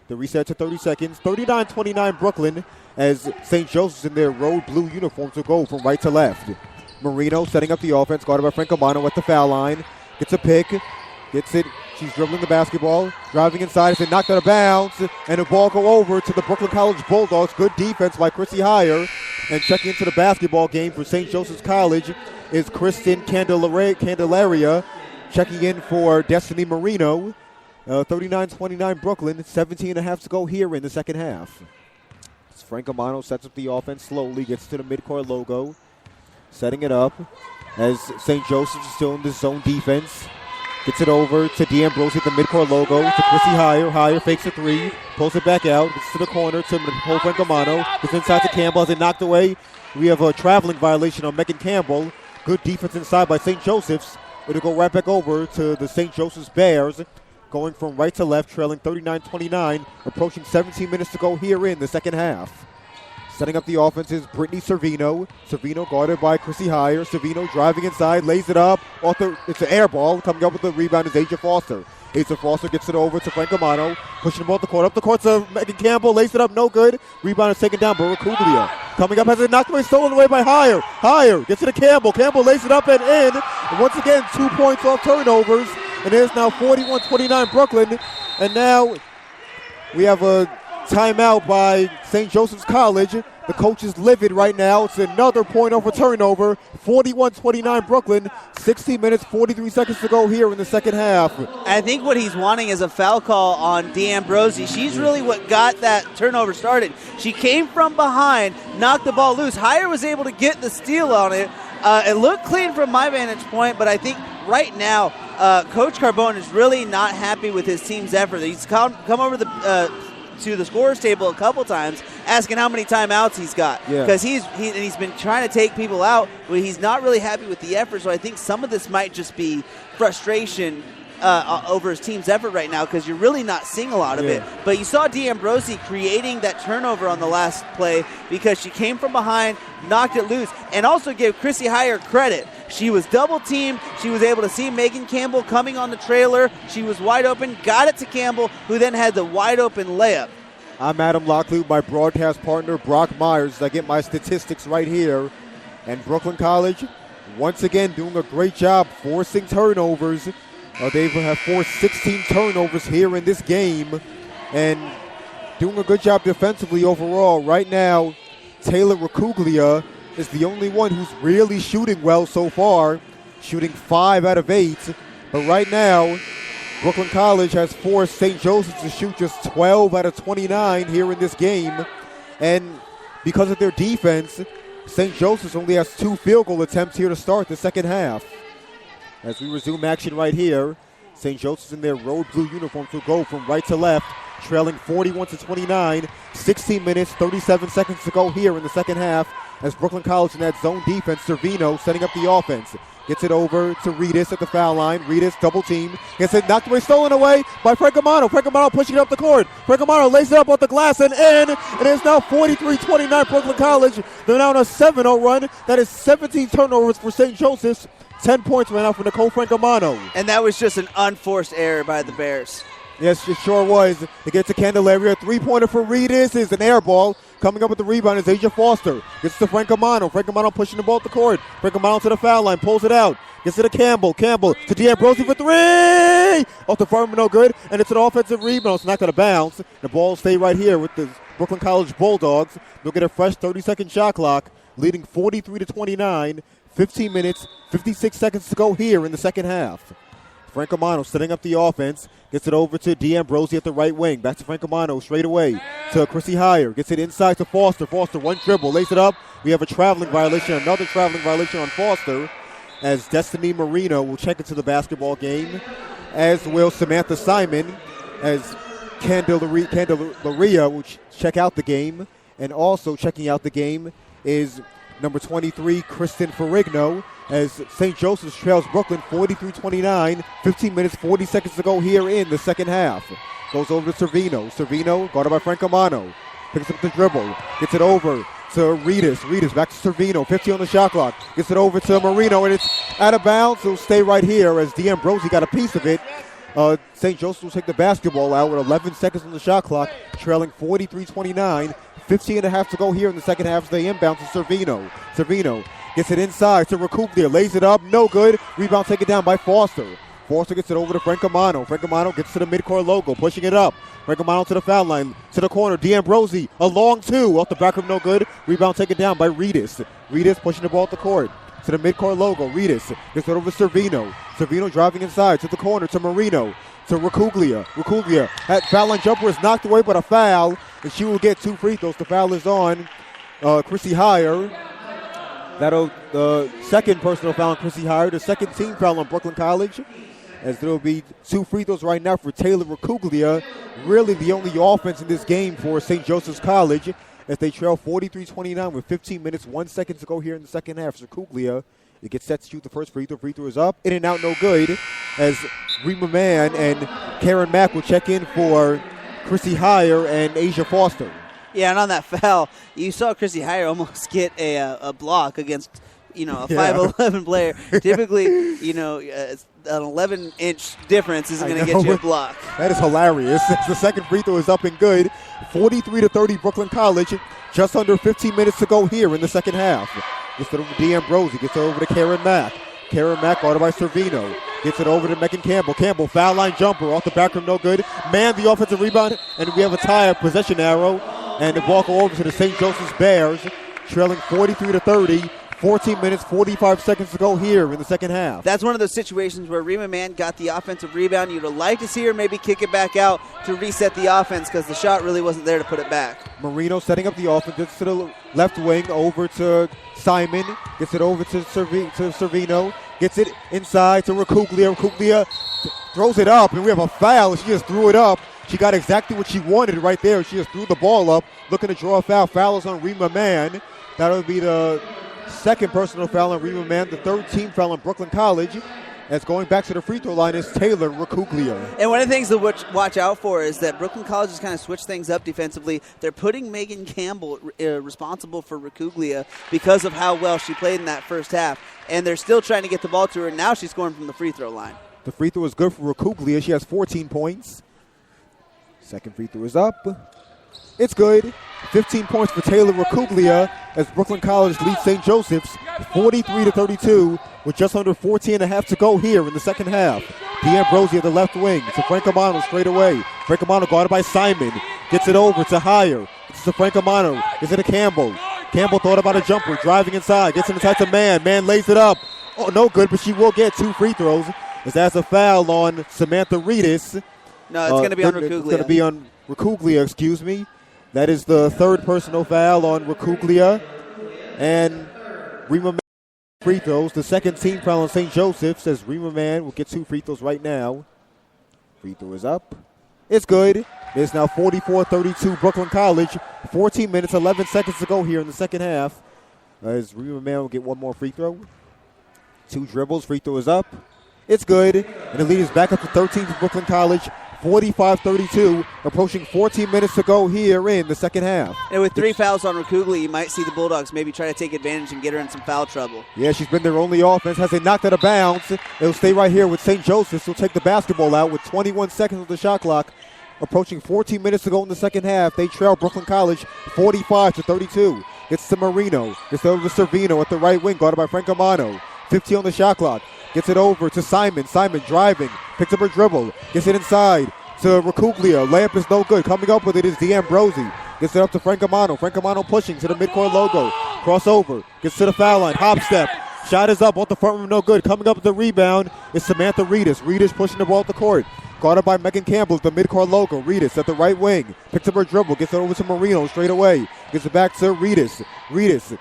the reset to 30 seconds. 39-29 Brooklyn as St. Joseph's in their road blue uniforms will go from right to left. Marino setting up the offense, guarded by Frank Amano at the foul line. Gets a pick, gets it. She's dribbling the basketball, driving inside. It's knocked out of bounds, and the ball go over to the Brooklyn College Bulldogs. Good defense by Chrissy Hire. And checking into the basketball game for St. Joseph's College is Kristen Candelaria. Checking in for Destiny Marino. 39-29 Brooklyn, 17 and a half to go here in the second half. As Frank Amano sets up the offense slowly, gets to the midcourt logo. Setting it up as St. Joseph's is still in the zone defense. Gets it over to D'Ambrosi at the midcourt logo to Chrissy Hire. Hire fakes a 3, pulls it back out, gets to the corner to Nicole Frank Amano. Gets inside to Campbell as it knocked away. We have a traveling violation on Megan Campbell. Good defense inside by St. Joseph's. It'll go right back over to the St. Joseph's Bears, going from right to left, trailing 39-29, approaching 17 minutes to go here in the second half. Setting up the offense is Brittany Servino. Servino guarded by Chrissy Hire. Servino driving inside, lays it up. It's an air ball. Coming up with the rebound is Asia Foster. Asia Foster gets it over to Frank Amano. Pushing the ball up the court to Megan Campbell. Lays it up, no good. Rebound is taken down by Rakublia. Coming up, has it knocked away, stolen away by Hire. Hire gets it to Campbell. Campbell lays it up and in. And once again, 2 points off turnovers. And it is now 41-29 Brooklyn. And now we have a timeout by St. Joseph's College. The coach is livid right now. It's another point over turnover. 41-29 Brooklyn. 16 minutes, 43 seconds to go here in the second half. I think what he's wanting is a foul call on D'Ambrosi. She's really what got that turnover started. She came from behind, knocked the ball loose. Hire was able to get the steal on it. It looked clean from my vantage point, but I think right now Coach Carbone is really not happy with his team's effort. He's come over to the scorer's table a couple times, asking how many timeouts he's got, because he's been trying to take people out, but he's not really happy with the effort. So I think some of this might just be frustration over his team's effort right now, because you're really not seeing a lot of it. But you saw D'Ambrosi creating that turnover on the last play because she came from behind, knocked it loose, and also give Chrissy Hire credit. She was double-teamed. She was able to see Megan Campbell coming on the trailer. She was wide open, got it to Campbell, who then had the wide-open layup. I'm Adam Lockley, my broadcast partner, Brock Myers. I get my statistics right here. And Brooklyn College, once again, doing a great job forcing turnovers. They have forced 16 turnovers here in this game. And doing a good job defensively overall. Right now, Taylor Racuglia is the only one who's really shooting well so far, shooting 5 out of 8. But right now, Brooklyn College has forced St. Joseph's to shoot just 12 out of 29 here in this game. And because of their defense, St. Joseph's only has 2 field goal attempts here to start the second half. As we resume action right here, St. Joseph's in their road blue uniforms will go from right to left, trailing 41-29, 16 minutes, 37 seconds to go here in the second half, as Brooklyn College in that zone defense. Servino setting up the offense. Gets it over to Reedus at the foul line. Reedus double team. Gets it knocked away, stolen away by Francomano. Francomano pushing it up the court. Francomano lays it up off the glass and in. And it's now 43-29 Brooklyn College. They're now on a 7-0 run. That is 17 turnovers for St. Joseph's. 10 points right now for Nicole Francomano. And that was just an unforced error by the Bears. Yes, it sure was. It gets to Candelaria. Three-pointer for Reedus is an air ball. Coming up with the rebound is Asia Foster. Gets to Francomano. Francomano pushing the ball up the court. Francomano to the foul line. Pulls it out. Gets it to Campbell. Campbell to D'Ambrosio for three. Off the front, no good. And it's an offensive rebound. It's not going to bounce. The ball will stay right here with the Brooklyn College Bulldogs. They'll get a fresh 30-second shot clock, leading 43-29. 15 minutes, 56 seconds to go here in the second half. Francomano setting up the offense. Gets it over to D'Ambrosio at the right wing. Back to Francomano straight away to Chrissy Heyer. Gets it inside to Foster. Foster, one dribble, lays it up. We have a traveling violation, another traveling violation on Foster, as Destiny Marino will check into the basketball game, as will Samantha Simon, as Candelaria will check out the game. And also checking out the game is number 23, Kristen Ferrigno, as St. Joseph's trails Brooklyn 43-29. 15 minutes, 40 seconds to go here in the second half. Goes over to Servino. Servino, guarded by Francomano. Picks up the dribble. Gets it over to Reedus. Reedus back to Servino. 50 on the shot clock. Gets it over to Marino, and it's out of bounds. It'll stay right here as D'Ambrosio got a piece of it. St. Joseph will take the basketball out with 11 seconds on the shot clock, trailing 43-29. 15 and a half to go here in the second half as they inbound to Servino. Servino gets it inside to Recuplia, lays it up, no good. Rebound taken down by Foster. Foster gets it over to Francomano. Francomano gets to the midcourt logo, pushing it up. Francomano to the foul line, to the corner. D'Ambrosio, a long two, off the back of no good. Rebound taken down by Reedus. Reedus pushing the ball at the court. To the midcourt logo, Reedus gets it over to Servino. Servino driving inside to the corner to Marino. To Recuglia. Recuglia, that foul line jumper is knocked away, but a foul, and she will get 2 free throws. The foul is on Chrissy Heyer. That'll the second personal foul on Chrissy Heyer, the second team foul on Brooklyn College, as there will be 2 free throws right now for Taylor Recuglia. Really the only offense in this game for St. Joseph's College, as they trail 43-29 with 15 minutes, 1 second to go here in the second half. Recuglia, it gets set to shoot the first free throw. Free throw is up, in and out, no good, as Rima Mann and Karen Mack will check in for Chrissy Heyer and Asia Foster. Yeah, and on that foul, you saw Chrissy Heyer almost get a block against, a 5'11" player. Typically, an 11-inch difference isn't going to get you a block. That is hilarious. The second free throw is up and good. 43-30 Brooklyn College. Just under 15 minutes to go here in the second half. Gets it over to D'Ambrosio. Gets it over to Karen Mack. Karen Mack guarded by Servino. Gets it over to Megan Campbell. Campbell, foul line jumper off the back rim, no good. Man, the offensive rebound, and we have a tie, possession arrow. And the ball go over to the St. Joseph's Bears, trailing 43-30. 14 minutes, 45 seconds to go here in the second half. That's one of those situations where Rima Mann got the offensive rebound. You'd like to see her maybe kick it back out to reset the offense because the shot really wasn't there to put it back. Marino setting up the offense. Gets to the left wing, over to Simon. Gets it over to Servino. Gets it inside to Recuglia. Recuglia throws it up, and we have a foul. She just threw it up. She got exactly what she wanted right there. She just threw the ball up, looking to draw a foul. Foul is on Rima Mann. That'll be the second personal foul on Rima Mann, the third team foul on Brooklyn College. As going back to the free throw line is Taylor Recuglia. And one of the things to watch out for is that Brooklyn College has kind of switched things up defensively. They're putting Megan Campbell responsible for Recuglia because of how well she played in that first half. And they're still trying to get the ball to her. Now she's scoring from the free throw line. The free throw is good for Recuglia. She has 14 points. Second free throw is up. It's good. 15 points for Taylor Recuglia as Brooklyn College leads St. Joseph's 43-32 with just under 14 and a half to go here in the second half. D'Ambrosio at the left wing to Francomano straight away. Francomano guarded by Simon. Gets it over to Heyer. It's to Francomano. Gets it to Campbell. Campbell thought about a jumper. Driving inside. Gets it inside to Mann. Mann lays it up. Oh, no good, but she will get 2 free throws as that's a foul on Samantha Reedus. No, it's going to be on Recuglia. It's going to be on Recuglia, excuse me. That is the third personal foul on Recuglia. And Rima Mann free throws. The second team foul on St. Joseph's as Rima Mann will get 2 free throws right now. Free throw is up. It's good. It's now 44-32 Brooklyn College. 14 minutes, 11 seconds to go here in the second half. As Rima Mann will get 1 more free throw. 2 dribbles, free throw is up. It's good, and the lead is back up to 13 for Brooklyn College, 45-32, approaching 14 minutes to go here in the second half. And with 3 fouls on Rakugli, you might see the Bulldogs maybe try to take advantage and get her in some foul trouble. Yeah, she's been their only offense. Has they knocked out of bounds, it'll stay right here with St. Joseph's. Will take the basketball out with 21 seconds on the shot clock. Approaching 14 minutes to go in the second half. They trail Brooklyn College 45-32. Gets to Marino. Gets over to Servino at the right wing, guarded by Francomano. 15 on the shot clock. Gets it over to Simon. Simon driving. Picks up her dribble. Gets it inside to Rakuglia. Layup is no good. Coming up with it is D'Ambrosi. Gets it up to Francomano. Francomano pushing to the midcourt logo. Crossover. Gets to the foul line. Hop step. Shot is up. Off the front rim, no good. Coming up with the rebound is Samantha Reedus. Reedus pushing the ball up the court. Guarded by Megan Campbell at the midcourt logo. Reedus at the right wing. Picks up her dribble. Gets it over to Marino straight away. Gets it back to Reedus. Reedus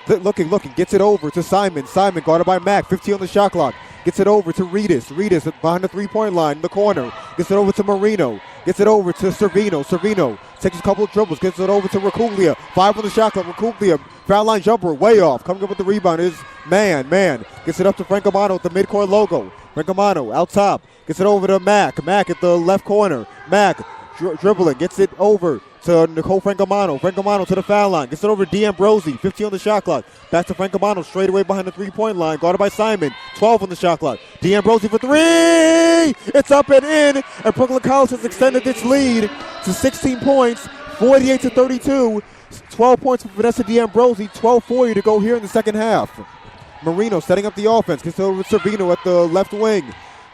looking. Gets it over to Simon. Simon guarded by Mack. 15 on the shot clock. Gets it over to Reedus. Reedus behind the three-point line in the corner. Gets it over to Marino. Gets it over to Servino. Servino takes a couple of dribbles. Gets it over to Rakuglia. 5 on the shot clock. Rakuglia, foul line jumper, way off. Coming up with the rebound is Man. Gets it up to Francomano at the midcourt logo. Francomano out top. Gets it over to Mack. Mack at the left corner. Mack dribbling. Gets it over to Nicole Francomano. Francomano to the foul line. Gets it over to D'Ambrosi. 15 on the shot clock. Back to Francomano straight away behind the three-point line. Guarded by Simon. 12 on the shot clock. D'Ambrosi for 3! It's up and in. And Brooklyn College has extended its lead to 16 points. 48-32. 12 points for Vanessa D'Ambrosi. 12:40 to go here in the second half. Marino setting up the offense. Gets it over to Servino at the left wing.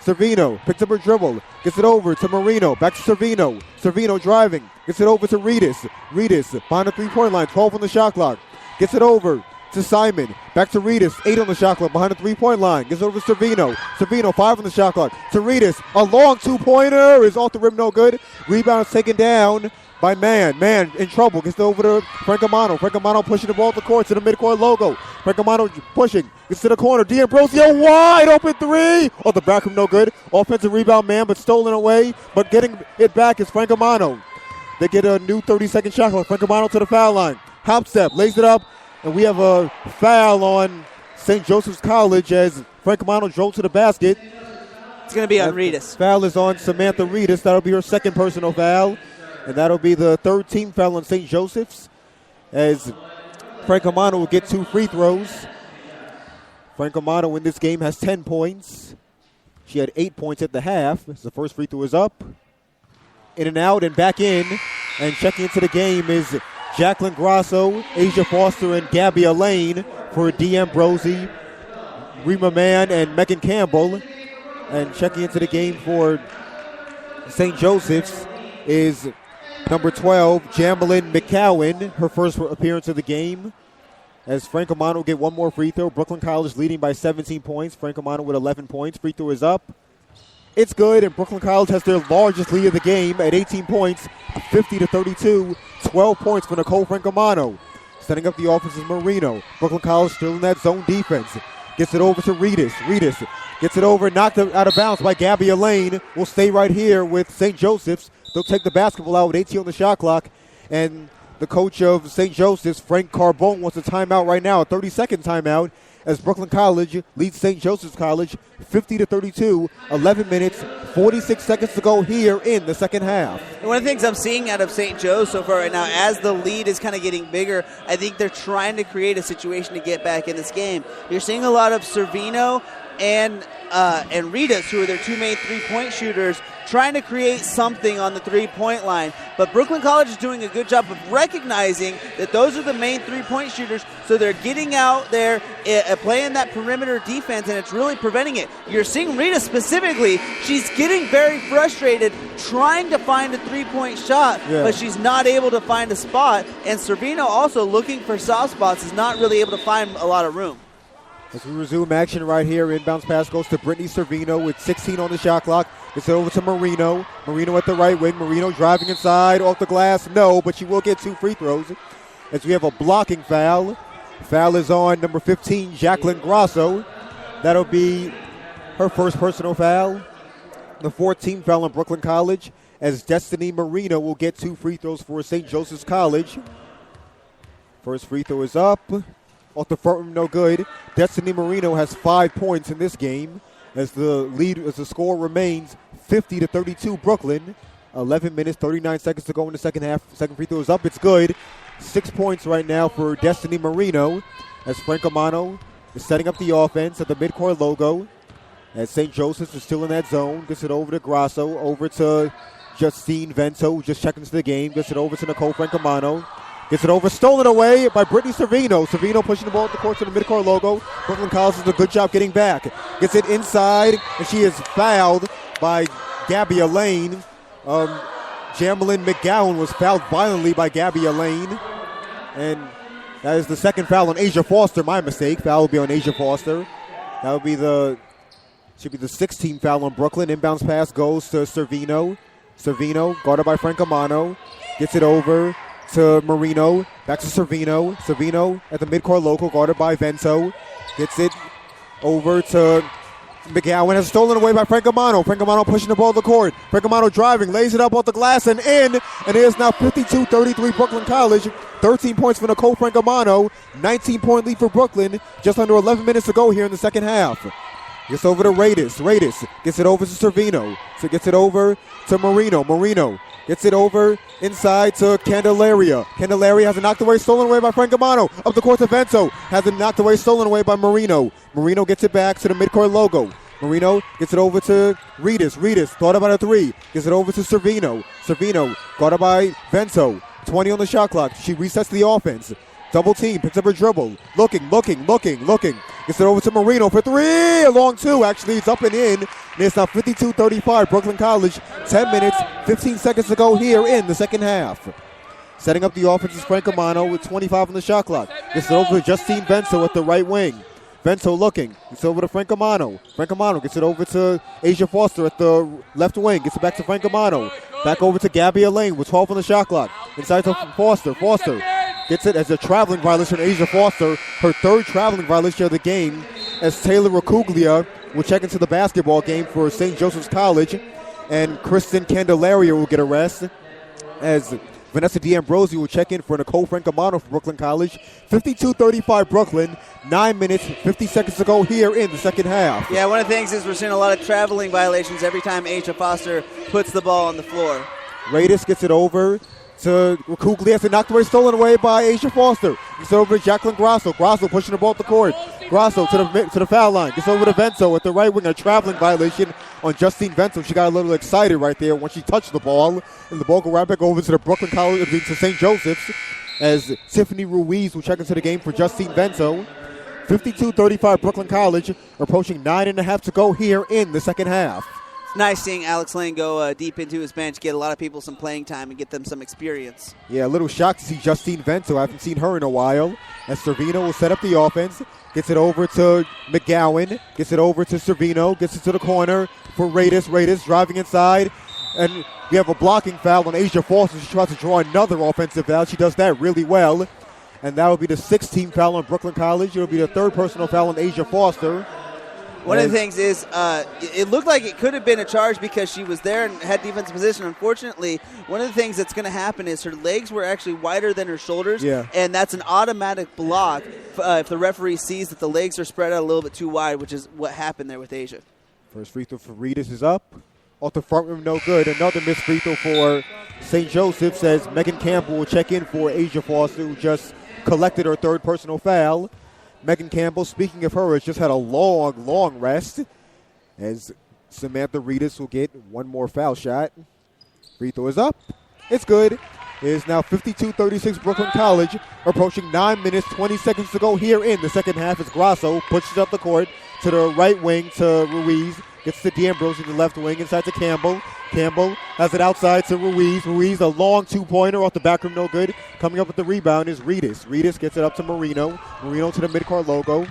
Servino picks up her dribble. Gets it over to Marino. Back to Servino. Servino driving. Gets it over to Reedus. Reedus behind the three-point line. 12 on the shot clock. Gets it over to Simon. Back to Reedus. 8 on the shot clock behind the three-point line. Gets it over to Servino. Servino 5 on the shot clock. To Reedus. A long two-pointer is off the rim. No good. Rebound is taken down by Man. Man in trouble. Gets it over to Francomano. Francomano pushing the ball to the court to the midcourt logo. Francomano pushing. Gets to the corner. D'Ambrosi, a wide open 3. Oh, the back room no good. Offensive rebound, Man, but stolen away. But getting it back is Francomano. They get a new 30-second shot clock. Francomano to the foul line. Hop step. Lays it up. And we have a foul on St. Joseph's College as Francomano drove to the basket. It's going to be on Reedus. Foul is on Samantha Reedus. That'll be her second personal foul. And that'll be the third team foul on St. Joseph's as Francomano will get 2 free throws. Francomano in this game has 10 points. She had 8 points at the half. The first free throw is up. In and out and back in. And checking into the game is Jacqueline Grasso, Asia Foster, and Gabby Lane for D'Ambrosi, Rima Mann, and Megan Campbell. And checking into the game for St. Joseph's is number 12, Jamelyn McCowan, her first appearance of the game. As Francomano will get 1 more free throw. Brooklyn College leading by 17 points. Francomano with 11 points. Free throw is up. It's good, and Brooklyn College has their largest lead of the game at 18 points, 50-32. 12 points for Nicole Francomano. Setting up the offense is Marino. Brooklyn College still in that zone defense. Gets it over to Reedus. Reedus gets it over, knocked out of bounds by Gabby Lane. Will stay right here with St. Joseph's. They'll take the basketball out with 18 on the shot clock. And the coach of St. Joseph's, Frank Carbone, wants a timeout right now, a 30-second timeout, as Brooklyn College leads St. Joseph's College 50-32, 11 minutes, 46 seconds to go here in the second half. And one of the things I'm seeing out of St. Joe so far right now, as the lead is kind of getting bigger, I think they're trying to create a situation to get back in this game. You're seeing a lot of Servino and Reedus, who are their 2 main three-point shooters, trying to create something on the three-point line. But Brooklyn College is doing a good job of recognizing that those are the main three-point shooters, so they're getting out there, playing that perimeter defense, and it's really preventing it. You're seeing Rita specifically, she's getting very frustrated trying to find a three-point shot, but she's not able to find a spot. And Servino also looking for soft spots is not really able to find a lot of room. As we resume action right here, inbounds pass goes to Brittany Servino with 16 on the shot clock. Gets it over to Marino. Marino at the right wing. Marino driving inside, off the glass. No, but she will get 2 free throws. As we have a blocking foul. Foul is on number 15, Jacqueline Grasso. That'll be her first personal foul. The 14th foul on Brooklyn College, as Destiny Marino will get 2 free throws for St. Joseph's College. First free throw is up. Off the front rim, no good. Destiny Marino has 5 points in this game as the score remains 50-32 Brooklyn. 11 minutes, 39 seconds to go in the second half. Second free throw is up. It's good. 6 points right now for Destiny Marino as Frank Amano is setting up the offense at the midcourt logo. As St. Joseph's is still in that zone. Gets it over to Grasso, over to Justine Vento, just checking into the game. Gets it over to Nicole Francomano. Gets it over, stolen away by Brittany Servino. Servino pushing the ball at the court to the midcourt logo. Brooklyn College does a good job getting back. Gets it inside, and she is fouled by Gabby Lane. Jamelyn McGowan was fouled violently by Gabby Lane. And that is the second foul on Asia Foster. My mistake. Foul will be on Asia Foster. That would be should be the 16th foul on Brooklyn. Inbounds pass goes to Servino. Servino, guarded by Francomano. Gets it over to Marino. Back to Servino. Servino at the midcourt local, guarded by Vento. Gets it over to McGowan. Has stolen away by Francomano. Francomano pushing the ball to the court. Francomano driving, lays it up off the glass and in. And it is now 52-33 Brooklyn College. 13 points for Nicole Francomano. 19-point lead for Brooklyn. Just under 11 minutes to go here in the second half. Gets over to Radis. Radis gets it over to Servino. So gets it over to Marino. Marino gets it over inside to Candelaria. Candelaria has it knocked away, stolen away by Francomano. Up the court to Vento. Has it knocked away, stolen away by Marino. Marino gets it back to the midcourt logo. Marino gets it over to Radis. Radis thought about a three. Gets it over to Servino. Servino guarded by Vento. 20 on the shot clock. She resets the offense. Double team, picks up her dribble. Looking. Gets it over to Marino for three. A long two, actually. It's up and in. And it's now 52-35. Brooklyn College, 10 minutes, 15 seconds to go here in the second half. Setting up the offense is Francomano with 25 on the shot clock. Gets it over to Justine Vento at the right wing. Vento looking. Gets over to Francomano. Francomano gets it over to Asia Foster at the left wing. Gets it back to Francomano. Back over to Gabby Lane with 12 on the shot clock. Inside to Foster. Foster gets it as a traveling violation on Asia Foster. Her third traveling violation of the game as Taylor Racuglia will check into the basketball game for St. Joseph's College. And Kristen Candelaria will get a rest as Vanessa D'Ambrosi will check in for Nicole Francomano for Brooklyn College. 52-35 Brooklyn. 9 minutes, 50 seconds to go here in the second half. Yeah, one of the things is we're seeing a lot of traveling violations every time Asia Foster puts the ball on the floor. Radis gets it over to Racuglia. It's knocked away, stolen away by Asia Foster. Gets over to Jacqueline Grasso. Grasso pushing the ball up the court. Grasso to the foul line. Gets over to Vento at the right wing. A traveling violation on Justine Vento. She got a little excited right there when she touched the ball. And the ball go right back over to the Brooklyn College, to St. Joseph's, as Tiffany Ruiz will check into the game for Justine Vento. 52-35 Brooklyn College, approaching 9.5 to go here in the second half. It's nice seeing Alex Lane go deep into his bench, get a lot of people some playing time and get them some experience. Yeah, a little shocked to see Justine Vento. I haven't seen her in a while. As Servino will set up the offense. Gets it over to McGowan. Gets it over to Servino. Gets it to the corner for Radis. Radis driving inside. And we have a blocking foul on Asia Foster. She tries to draw another offensive foul. She does that really well. And that will be the 16th foul on Brooklyn College. It will be the third personal foul on Asia Foster. One of the things is it looked like it could have been a charge because she was there and had defensive position. Unfortunately, one of the things that's going to happen is her legs were actually wider than her shoulders, and that's an automatic block if the referee sees that the legs are spread out a little bit too wide, which is what happened there with Asia. First free throw for Radis is up. Off the front rim, no good. Another missed free throw for St. Joseph's as Megan Campbell will check in for Asia Foster, who just collected her third personal foul. Megan Campbell, speaking of her, has just had a long rest as Samantha Radis will get one more foul shot. Free throw is up. It's good. It is now 52-36 Brooklyn College, approaching 9 minutes, 20 seconds to go here in the second half as Grasso pushes up the court to the right wing to Ruiz. Gets to D'Ambrosi to the left wing, inside to Campbell. Campbell has it outside to Ruiz. Ruiz, a long two-pointer off the back rim, no good. Coming up with the rebound is Radis. Radis gets it up to Marino. Marino to the midcourt logo.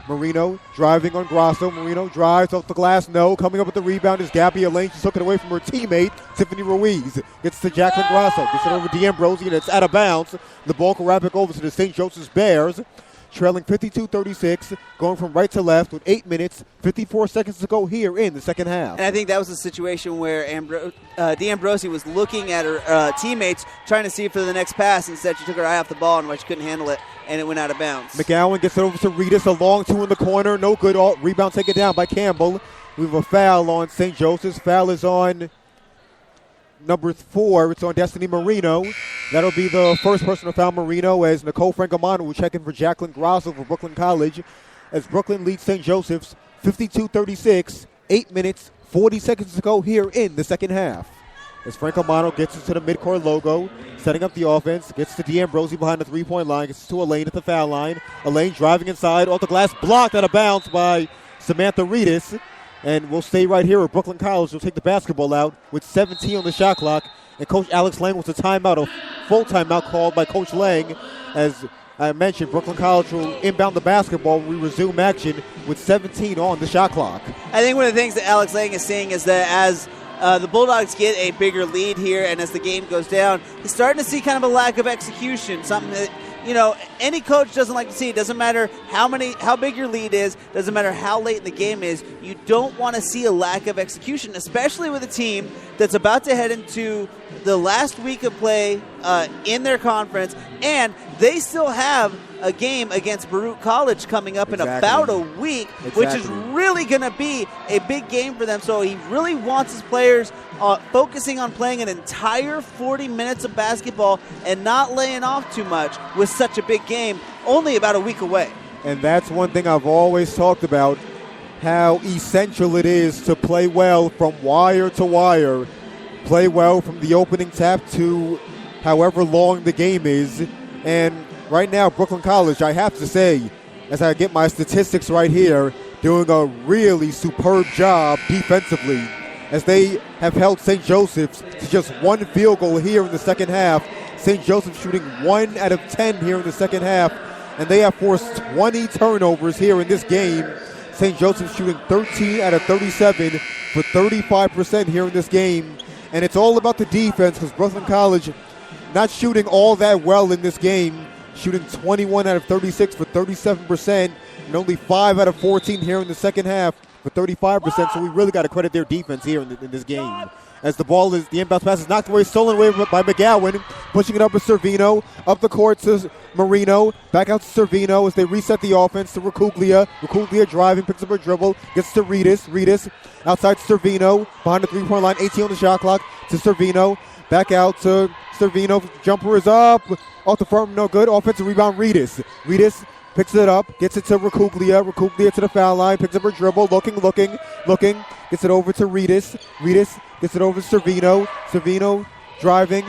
Marino driving on Grasso. Marino drives off the glass, no. Coming up with the rebound is Gabby Lane. She took it away from her teammate, Tiffany Ruiz. Gets to Jacqueline Grasso. Gets it over to D'Ambrosi, and it's out of bounds. The ball can wrap it over to the St. Joseph's Bears. trailing 52-36, going from right to left with 8 minutes, 54 seconds to go here in the second half. And I think that was a situation where D'Ambrosi was looking at her teammates, trying to see for the next pass. Instead, she took her eye off the ball and she couldn't handle it, and it went out of bounds. McGowan gets it over to Reedus, a long two in the corner, no good. Rebound taken down by Campbell. We have a foul on St. Joseph's. Foul is on number 4. It's on Destiny Marino. That'll be the first person to foul Marino, as Nicole Francomano will check in for Jacqueline Grosso for Brooklyn College, as Brooklyn leads St. Joseph's 52-36, 8 minutes, 40 seconds to go here in the second half. As Francomano gets into the midcourt logo, setting up the offense, gets to D'Ambrosi behind the three-point line, gets to Elaine at the foul line. Elaine driving inside, off the glass, blocked out of bounds by Samantha Reedus. And we'll stay right here where Brooklyn College will take the basketball out with 17 on the shot clock. And Coach Alex Lang wants a timeout, a full timeout called by Coach Lang. As I mentioned, Brooklyn College will inbound the basketball when we resume action with 17 on the shot clock. I think one of the things that Alex Lang is saying is that as the Bulldogs get a bigger lead here and as the game goes down, he's starting to see kind of a lack of execution, something that, you know, any coach doesn't like to see. It doesn't matter how big your lead is, doesn't matter how late in the game is. You don't want to see a lack of execution, especially with a team that's about to head into the last week of play in their conference, and they still have a game against Baruch College coming up in about a week, which is really going to be a big game for them. So he really wants his players focusing on playing an entire 40 minutes of basketball and not laying off too much with such a big game only about a week away. And that's one thing I've always talked about, how essential it is to play well from wire to wire, play well from the opening tap to however long the game is. And right now, Brooklyn College, I have to say, as I get my statistics right here, doing a really superb job defensively, as they have held St. Joseph's to just one field goal here in the second half. St. Joseph's shooting 1 out of 10 here in the second half, and they have forced 20 turnovers here in this game. St. Joseph's shooting 13 out of 37 for 35% here in this game. And it's all about the defense, because Brooklyn College not shooting all that well in this game, shooting 21 out of 36 for 37%, and only 5 out of 14 here in the second half for 35%. So we really got to credit their defense here in this game. As the inbound pass is knocked away, stolen away by McGowan, pushing it up to Servino, up the court to Marino, back out to Servino as they reset the offense to Racuglia. Racuglia driving, picks up her dribble, gets to Reedus. Reedus outside to Servino, behind the three-point line, 18 on the shot clock to Servino. Back out to Servino, jumper is up, off the front, no good. Offensive rebound, Reedus. Reedus picks it up, gets it to Racuglia. Racuglia to the foul line, picks up her dribble, looking, gets it over to Reedus. Reedus gets it over to Servino. Servino driving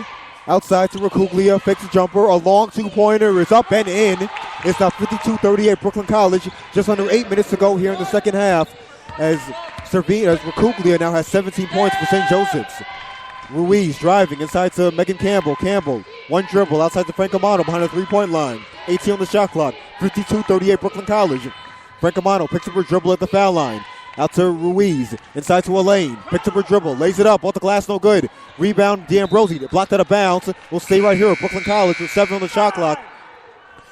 outside to Racuglia, fakes a jumper, a long two-pointer is up and in. It's now 52-38 Brooklyn College, just under 8 minutes to go here in the second half, as Racuglia now has 17 points for St. Joseph's. Ruiz driving inside to Megan Campbell. Campbell, one dribble outside to Francomano behind the three-point line. 18 on the shot clock. 52-38 Brooklyn College. Francomano picks up her dribble at the foul line. Out to Ruiz. Inside to Elaine. Picks up her dribble. Lays it up. Off the glass, no good. Rebound, D'Ambrosi. Blocked out of bounds. We'll stay right here at Brooklyn College with 7 on the shot clock.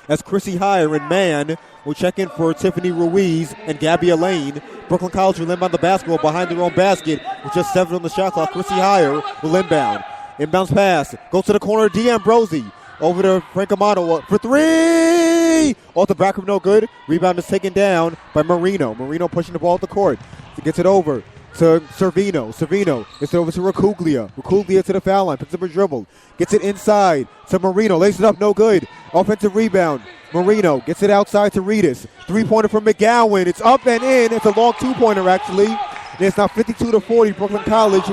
As Chrissy Heyer and Mann will check in for Tiffany Ruiz and Gabby Elaine. Brooklyn College will inbound the basketball behind their own basket with just 7 on the shot clock. Chrissy Heyer will inbound. Inbounds pass. Goes to the corner. D'Ambrosi. Over to Francomano for 3! Off the back of no good. Rebound is taken down by Marino. Marino pushing the ball at the court. Gets it over to Servino. Servino gets it over to Racuglia. Racuglia to the foul line. Picks up a dribble. Gets it inside to Marino. Lays it up. No good. Offensive rebound. Marino gets it outside to Reedus. 3-pointer from McGowan. It's up and in. It's a long 2-pointer actually. And it's now 52-40 Brooklyn College.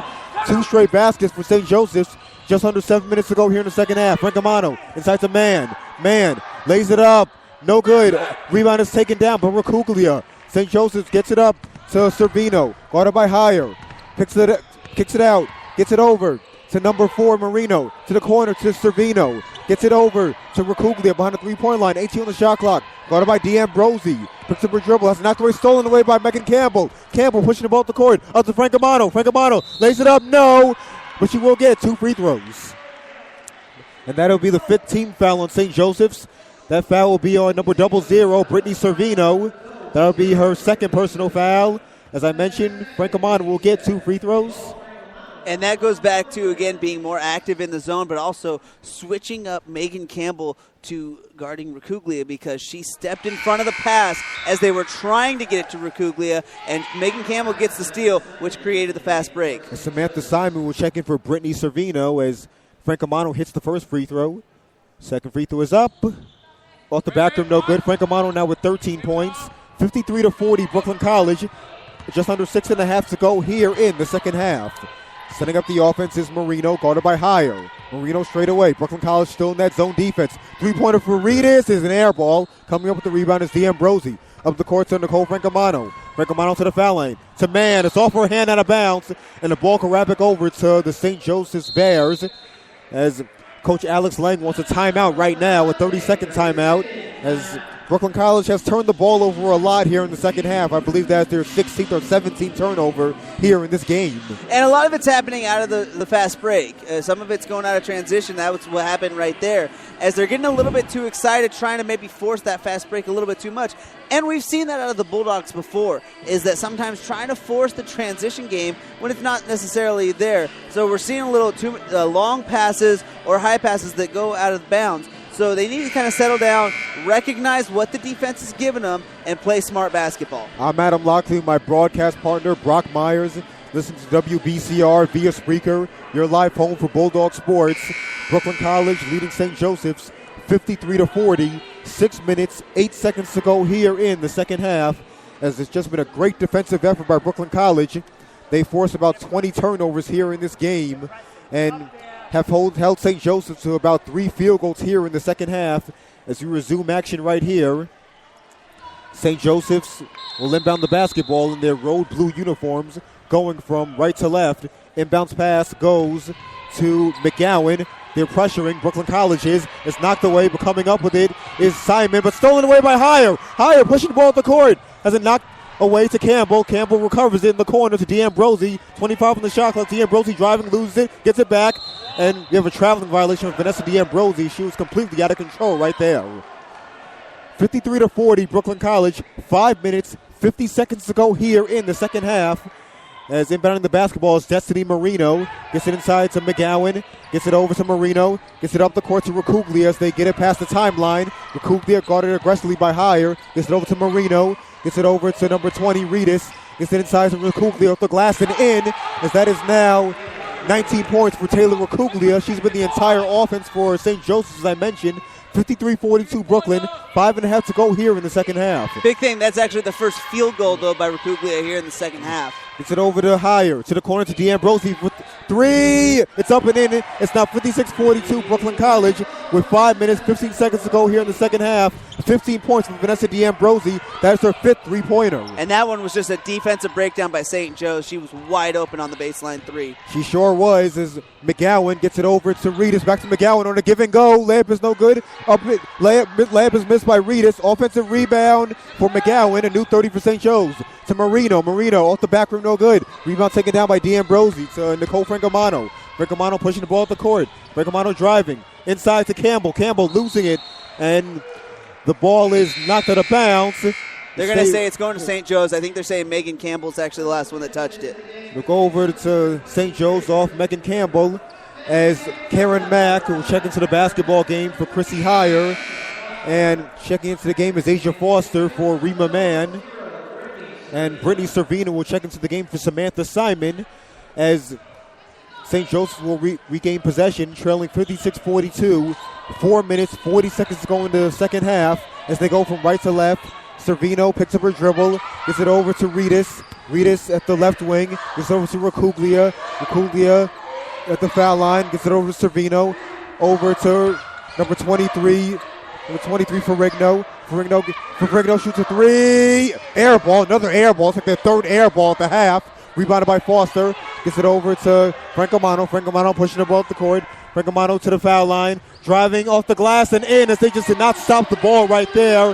2 straight baskets for St. Joseph's. Just under 7 minutes to go here in the second half. Francomano inside to Mann. Mann lays it up. No good. Rebound is taken down by Racuglia. St. Joseph's gets it up to Servino. Guarded by Heyer. Kicks it out. Gets it over to number 4, Marino. To the corner to Servino. Gets it over to Racuglia behind the three-point line. 18 on the shot clock. Guarded by D'Ambrosi. Picks up her dribble. That's knocked away. Stolen away by Megan Campbell. Campbell pushing the ball up the court. Up to Francomano. Francomano lays it up. No. But she will get 2 free throws. And that'll be the 15th foul on St. Joseph's. That foul will be on number 00, Brittany Servino. That'll be her second personal foul. As I mentioned, Francomano will get 2 free throws. And that goes back to, again, being more active in the zone, but also switching up Megan Campbell to guarding Racuglia because she stepped in front of the pass as they were trying to get it to Racuglia, and Megan Campbell gets the steal, which created the fast break. And Samantha Simon will check in for Brittany Servino as Francomano hits the first free throw. Second free throw is up. Off the back rim, no good. Francomano now with 13 points. 53-40, Brooklyn College. Just under 6.5 to go here in the second half. Setting up the offense is Marino, guarded by Heyer. Marino straight away. Brooklyn College still in that zone defense. Three-pointer for Reedus is an air ball. Coming up with the rebound is D'Ambrosi. Up the court to Nicole Francomano. Francomano to the foul line. To Mann. It's off her hand out of bounds. And the ball can wrap back over to the St. Joseph's Bears as Coach Alex Lang wants a timeout right now, a 30-second timeout, as Brooklyn College has turned the ball over a lot here in the second half. I believe that's their 16th or 17th turnover here in this game. And a lot of it's happening out of the fast break. Some of it's going out of transition. That was what happened right there. As they're getting a little bit too excited, trying to maybe force that fast break a little bit too much. And we've seen that out of the Bulldogs before, is that sometimes trying to force the transition game when it's not necessarily there. So we're seeing a little too long passes or high passes that go out of bounds. So they need to kind of settle down, recognize what the defense is giving them, and play smart basketball. I'm Adam Lockley, my broadcast partner, Brock Myers. Listen to WBCR via Spreaker, your live home for Bulldog Sports. Brooklyn College leading St. Joseph's 53-40. 6 minutes, 8 seconds to go here in the second half, as it's just been a great defensive effort by Brooklyn College. They forced about 20 turnovers here in this game and have held St. Joseph's to about 3 field goals here in the second half. As we resume action right here, St. Joseph's will inbound the basketball in their road blue uniforms, going from right to left. Inbounds pass goes to McGowan. They're pressuring. Brooklyn College is. It's knocked away, but coming up with it is Simon, but stolen away by Heyer. Heyer pushing the ball at the court. Has it knocked away to Campbell. Campbell recovers it in the corner to D'Ambrosi. 25 from the shot clock. D'Ambrosi driving, loses it, gets it back. And we have a traveling violation of Vanessa D'Ambrosi. She was completely out of control right there. 53-40, Brooklyn College. 5 minutes, 50 seconds to go here in the second half. As inbounding the basketball is Destiny Marino. Gets it inside to McGowan. Gets it over to Marino. Gets it up the court to Racuglia as they get it past the timeline. Racuglia guarded aggressively by Heyer. Gets it over to Marino. Gets it over to number 20, Reedus. Gets it inside to Racuglia off the glass and in. As that is now 19 points for Taylor Racuglia. She's been the entire offense for St. Joseph's, as I mentioned. 53-42 Brooklyn. 5.5 to go here in the second half. Big thing, that's actually the first field goal, though, by Racuglia here in the second half. Gets it over to Heyer, to the corner to D'Ambrosi with 3. It's up and in. It's now 56-42 Brooklyn College with 5 minutes, 15 seconds to go here in the second half. 15 points from Vanessa D'Ambrosi. That's her 5th three-pointer. And that one was just a defensive breakdown by St. Joe's. She was wide open on the baseline 3. She sure was, as McGowan gets it over to Reedus. Back to McGowan on a give and go. Layup is no good. Layup is missed by Reedus. Offensive rebound for McGowan. A new 30 for St. Joe's. To Marino. Marino off the back rim, no good. Rebound taken down by D'Ambrosi to Nicole Francomano. Francomano pushing the ball at the court. Francomano driving. Inside to Campbell. Campbell losing it. And the ball is knocked out of bounds. They're going to say it's going to St. Joe's. I think they're saying Megan Campbell's actually the last one that touched it. We'll go over to St. Joe's off Megan Campbell as Karen Mack will check into the basketball game for Chrissy Heyer. And checking into the game is Asia Foster for Rima Mann. And Brittany Servino will check into the game for Samantha Simon as St. Joseph's will regain possession, trailing 56-42. 4 minutes, 40 seconds to go into the second half as they go from right to left. Servino picks up her dribble, gets it over to Reedus. Reedus at the left wing, gets over to Racuglia. Racuglia at the foul line, gets it over to Servino. Over to number 23. Number 23 for Rigno. Ferrigno shoots a 3. Air ball, another air ball. It's like their 3rd air ball at the half. Rebounded by Foster. Gets it over to Francomano. Francomano pushing the ball up the court. Francomano to the foul line. Driving off the glass and in as they just did not stop the ball right there.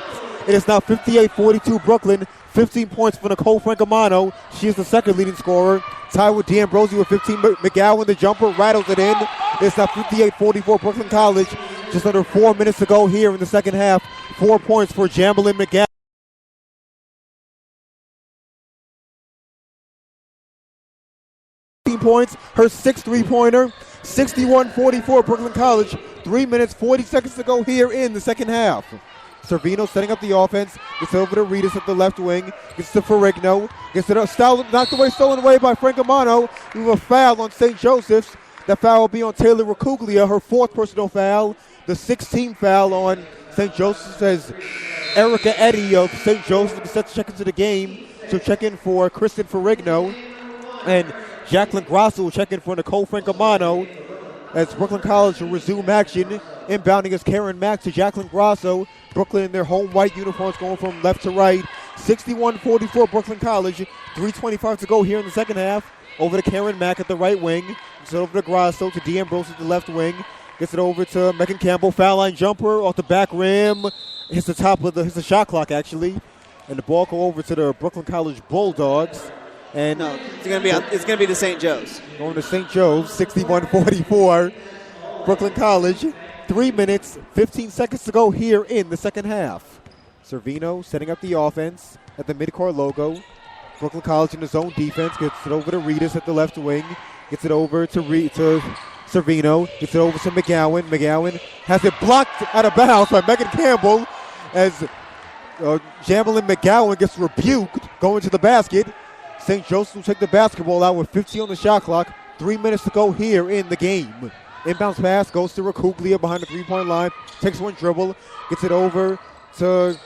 It is now 58-42 Brooklyn. 15 points for Nicole Francomano. She is the second leading scorer. Tied with D'Ambrosi with 15. McGowan, the jumper, rattles it in. It's now 58-44 Brooklyn College. Just under 4 minutes to go here in the second half. 4 points for Jambalin McGowan. Points, her 6th three-pointer, 61-44 Brooklyn College. 3 minutes, 40 seconds to go here in the second half. Servino setting up the offense, gets over to Reedus at the left wing, gets to Ferrigno, gets it up, stolen away by Francomano. We have a foul on St. Joseph's. That foul will be on Taylor Racuglia, her 4th personal foul. The 16th foul on St. Joseph's as Erica Eddy of St. Joseph's is set to check into the game. So check in for Kristen Ferrigno. And Jacqueline Grosso will check in for Nicole Francomano as Brooklyn College will resume action. Inbounding is Karen Mack to Jacqueline Grosso. Brooklyn in their home white uniforms going from left to right. 61-44 Brooklyn College. 3:25 to go here in the second half. Over to Karen Mack at the right wing. Gets it over to Grosso to D'Ambrose at the left wing. Gets it over to Megan Campbell. Foul line jumper off the back rim. Hits the shot clock actually. And the ball go over to the Brooklyn College Bulldogs. And no, it's gonna be the St. Joe's. Going to St. Joe's, 61-44. Brooklyn College, 3 minutes, 15 seconds to go here in the second half. Servino setting up the offense at the midcourt logo. Brooklyn College in the zone defense, gets it over to Reedus at the left wing. Gets it over to Servino, gets it over to McGowan. McGowan has it blocked out of bounds by Megan Campbell as Jambalin McGowan gets rebuked going to the basket. St. Joseph will take the basketball out with 50 on the shot clock. 3 minutes to go here in the game. Inbounds pass goes to Racuglia behind the three-point line. Takes one dribble. Gets it over to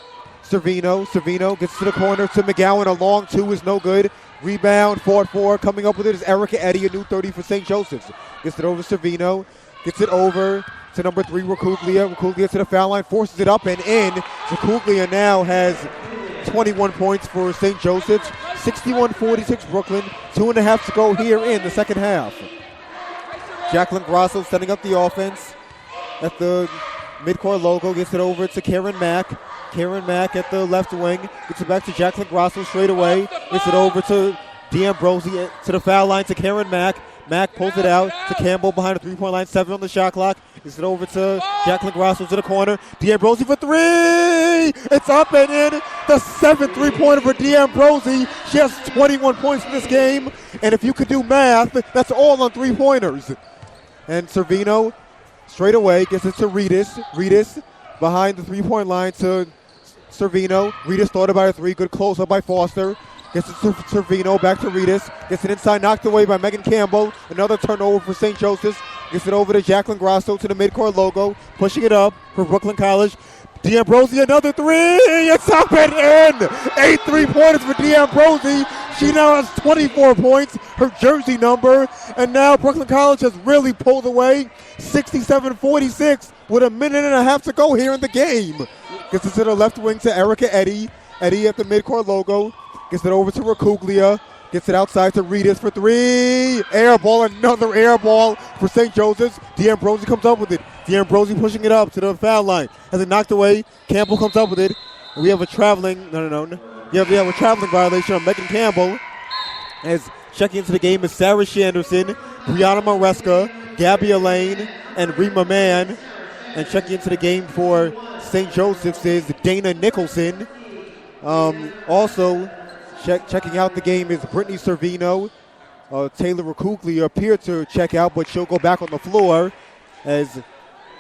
Servino. Servino gets to the corner to McGowan. A long two is no good. Rebound, fought for. Coming up with it is Erica Eddy, a new 30 for St. Joseph's. Gets it over to Servino. Gets it over to number 3, Racuglia. Racuglia to the foul line. Forces it up and in. Racuglia now has 21 points for St. Joseph's. 61-46 Brooklyn. 2.5 to go here in the second half. Jacqueline Grosso setting up the offense at the midcourt logo. Gets it over to Karen Mack. Karen Mack at the left wing. Gets it back to Jacqueline Grosso straight away. Gets it over to D'Ambrose to the foul line to Karen Mack. Mack pulls it out to Campbell behind the three-point line. 7 on the shot clock. Gets it over to Jacqueline Grosso to the corner. D'Ambrose for 3! It's up and in. The 7th three-pointer for D'Ambrose. She has 21 points in this game. And if you could do math, that's all on three-pointers. And Servino straight away gets it to Reedus. Reedus behind the three-point line to Servino. Reedus thought about a 3. Good close-up by Foster. Gets it to Servino, back to Reedus. Gets it inside, knocked away by Megan Campbell. Another turnover for St. Joseph's. Gets it over to Jacqueline Grosso to the midcourt logo. Pushing it up for Brooklyn College. D'Ambrose, another 3. It's up and in. 8 3-pointers for D'Ambrose. She now has 24 points, her jersey number. And now Brooklyn College has really pulled away. 67-46 with a minute and a half to go here in the game. Gets it to the left wing to Erica Eddy. Eddy at the midcourt logo. Gets it over to Racuglia. Gets it outside to Reedus for 3. Air ball, another air ball for St. Joseph's. D'Ambrose comes up with it. D'Ambrose pushing it up to the foul line. Has it knocked away. Campbell comes up with it. And we have a traveling, we have a traveling violation on Megan Campbell. As checking into the game is Sarah Shanderson, Brianna Maresca, Gabby Elaine, and Rima Mann. And checking into the game for St. Joseph's is Dana Nicholson. Also, checking out the game is Brittany Servino. Taylor Racuglia appeared to check out, but she'll go back on the floor. As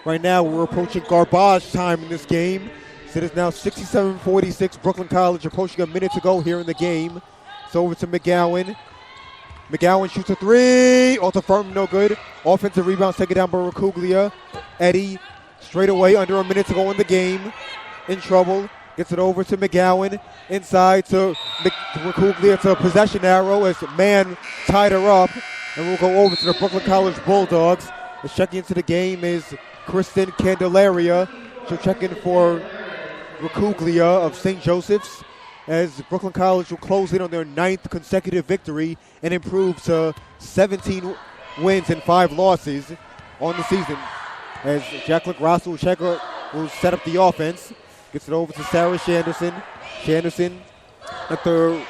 right now we're approaching garbage time in this game. So it is now 67-46. Brooklyn College approaching a minute to go here in the game. It's over to McGowan. McGowan shoots a 3. Off the firm, no good. Offensive rebounds taken down by Racuglia. Eddy straight away, under a minute to go in the game. In trouble. Gets it over to McGowan. Inside to Racuglia to a possession arrow as Mann tied her up. And we'll go over to the Brooklyn College Bulldogs. The checking into the game is Kristen Candelaria. She'll check in for Racuglia of St. Joseph's, as Brooklyn College will close in on their 9th consecutive victory and improve to 17 wins and 5 losses on the season. As Jacqueline Grosso will set up the offense. Gets it over to Sarah Shanderson. Shanderson at the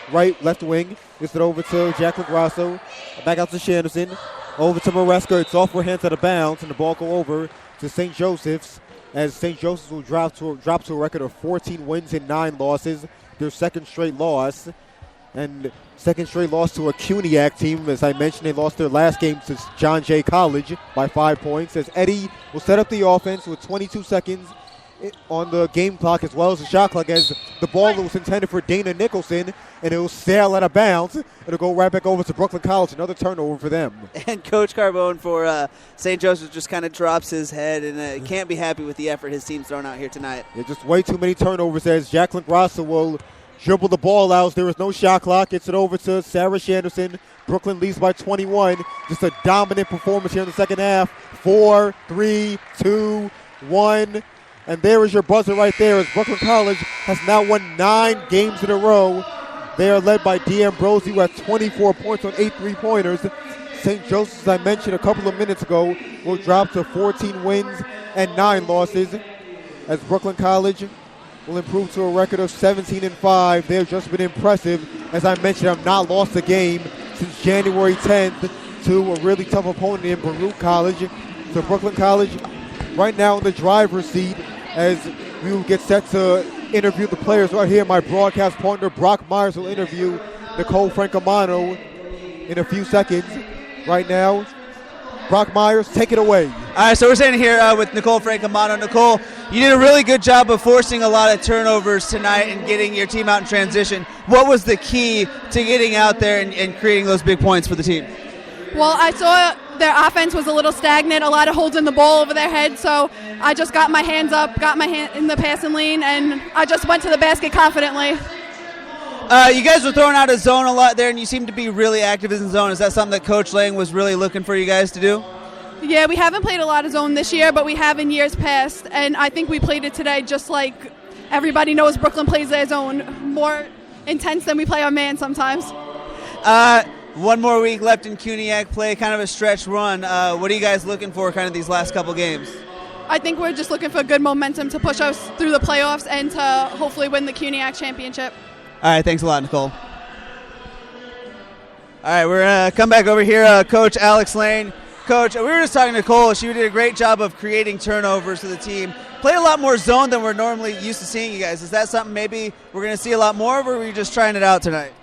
left wing. Gets it over to Jacqueline Grosso. Back out to Shanderson. Over to Maresca. It's off her hands out of bounds, and the ball go over to St. Joseph's. as St. Joseph's will drop to a record of 14 wins and 9 losses, their second straight loss. And second straight loss to a CUNYAC team. As I mentioned, they lost their last game to John Jay College by 5 points. As Eddie will set up the offense with 22 seconds on the game clock as well as the shot clock, as the ball was intended for Dana Nicholson, and it will sail out of bounds. It'll go right back over to Brooklyn College. Another turnover for them. And Coach Carbone for St. Joseph just kind of drops his head and can't be happy with the effort his team's thrown out here tonight. Yeah, just way too many turnovers, as Jacqueline Grossa will dribble the ball out. There is no shot clock. Gets it over to Sarah Shanderson. Brooklyn leads by 21. Just a dominant performance here in the second half. 4, 3, 2, 1. And there is your buzzer right there, as Brooklyn College has now won 9 games in a row. They are led by D'Ambrosio, who has 24 points on 8 3-pointers. St. Joseph's, as I mentioned a couple of minutes ago, will drop to 14 wins and 9 losses, as Brooklyn College will improve to a record of 17-5. They've just been impressive. As I mentioned, have not lost a game since January 10th to a really tough opponent in Baruch College. So Brooklyn College right now in the driver's seat, as we will get set to interview the players right here. My broadcast partner, Brock Myers, will interview Nicole Francomano in a few seconds. Right now, Brock Myers, take it away. All right, so we're standing here with Nicole Francomano. Nicole, you did a really good job of forcing a lot of turnovers tonight and getting your team out in transition. What was the key to getting out there and creating those big points for the team? Well, I saw their offense was a little stagnant, a lot of holding the ball over their head, so I just got my hands up, got my hand in the passing lane, and I just went to the basket confidently. You guys were throwing out a zone a lot there, and you seem to be really active in the zone. Is that something that Coach Lang was really looking for you guys to do? Yeah, we haven't played a lot of zone this year, but we have in years past, and I think we played it today just like everybody knows Brooklyn plays their zone, more intense than we play our man sometimes. One more week left in CUNYAC play, kind of a stretch run. What are you guys looking for kind of these last couple games? I think we're just looking for good momentum to push us through the playoffs and to hopefully win the CUNYAC championship. All right, thanks a lot, Nicole. All right, we're going to come back over here. Coach Alex Lane. Coach, we were just talking to Nicole. She did a great job of creating turnovers for the team. Played a lot more zone than we're normally used to seeing you guys. Is that something maybe we're going to see a lot more of, or were you just trying it out tonight?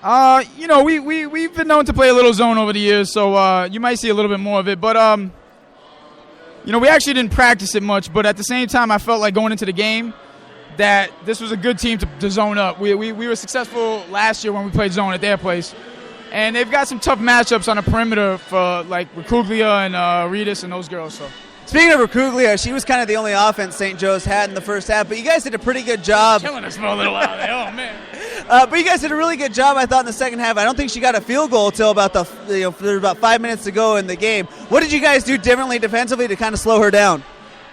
We've been known to play a little zone over the years, so you might see a little bit more of it. But, we actually didn't practice it much. But at the same time, I felt like going into the game that this was a good team to zone up. We were successful last year when we played zone at their place. And they've got some tough matchups on the perimeter for, like, Racuglia and Reedus and those girls. So. Speaking of Racuglia, she was kind of the only offense St. Joe's had in the first half, but you guys did a pretty good job. Killing us for a little while there. Oh, man. But you guys did a really good job, I thought, in the second half. I don't think she got a field goal until about there was about 5 minutes to go in the game. What did you guys do differently defensively to kind of slow her down?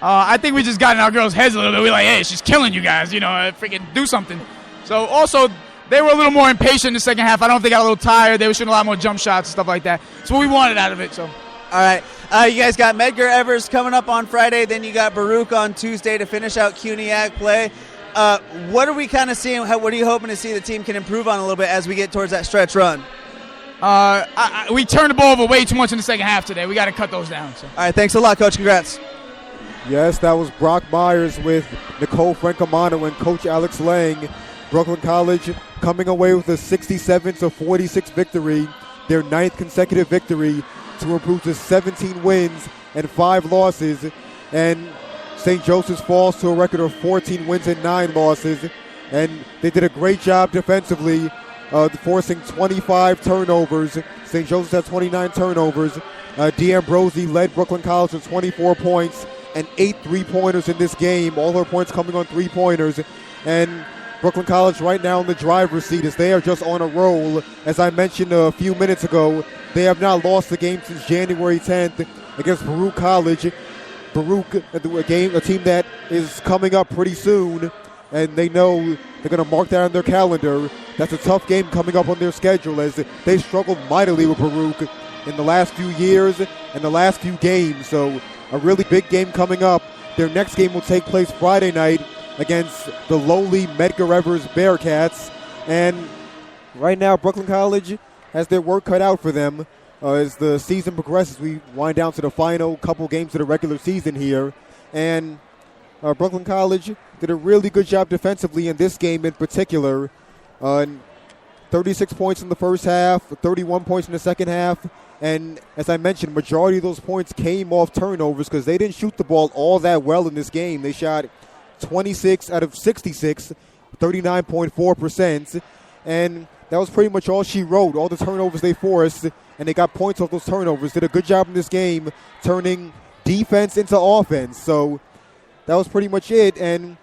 I think we just got in our girls' heads a little bit. We're like, hey, she's killing you guys, freaking do something. So also, they were a little more impatient in the second half. I don't know if they got a little tired. They were shooting a lot more jump shots and stuff like that. That's what we wanted out of it. So. All right. You guys got Medgar Evers coming up on Friday. Then you got Baruch on Tuesday to finish out CUNYAC play. What are we kind of seeing? What are you hoping to see the team can improve on a little bit as we get towards that stretch run? We turned the ball over way too much in the second half today. We got to cut those down. So. All right. Thanks a lot, Coach. Congrats. Yes, that was Brock Myers with Nicole Francomano and Coach Alex Lang. Brooklyn College coming away with a 67-46 victory, their 9th consecutive victory, to improve to 17 wins and 5 losses. And St. Joseph's falls to a record of 14 wins and 9 losses. And they did a great job defensively, forcing 25 turnovers. St. Joseph's had 29 turnovers. D'Ambrosio led Brooklyn College with 24 points and 8 3-pointers in this game. All her points coming on 3-pointers. And Brooklyn College right now in the driver's seat as they are just on a roll. As I mentioned a few minutes ago, they have not lost a game since January 10th against Baruch College. Baruch, a team that is coming up pretty soon, and they know they're going to mark that on their calendar. That's a tough game coming up on their schedule as they struggled mightily with Baruch in the last few years and the last few games. So a really big game coming up. Their next game will take place Friday night against the lowly Medgar Evers Bearcats. And right now, Brooklyn College has their work cut out for them as the season progresses. We wind down to the final couple games of the regular season here. And Brooklyn College did a really good job defensively in this game in particular. 36 points in the first half, 31 points in the second half. And as I mentioned, majority of those points came off turnovers because they didn't shoot the ball all that well in this game. They shot 26 out of 66, 39.4%. And that was pretty much all she wrote, all the turnovers they forced. And they got points off those turnovers. Did a good job in this game turning defense into offense. So that was pretty much it. And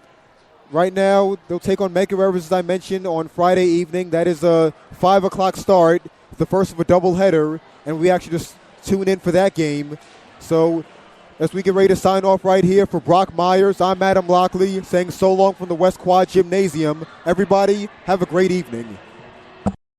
right now, they'll take on Medgar Evers, as I mentioned, on Friday evening. That is a 5 o'clock start, the first of a doubleheader. And we actually just tune in for that game. So as we get ready to sign off right here for Brock Myers, I'm Adam Lockley saying so long from the West Quad Gymnasium. Everybody, have a great evening.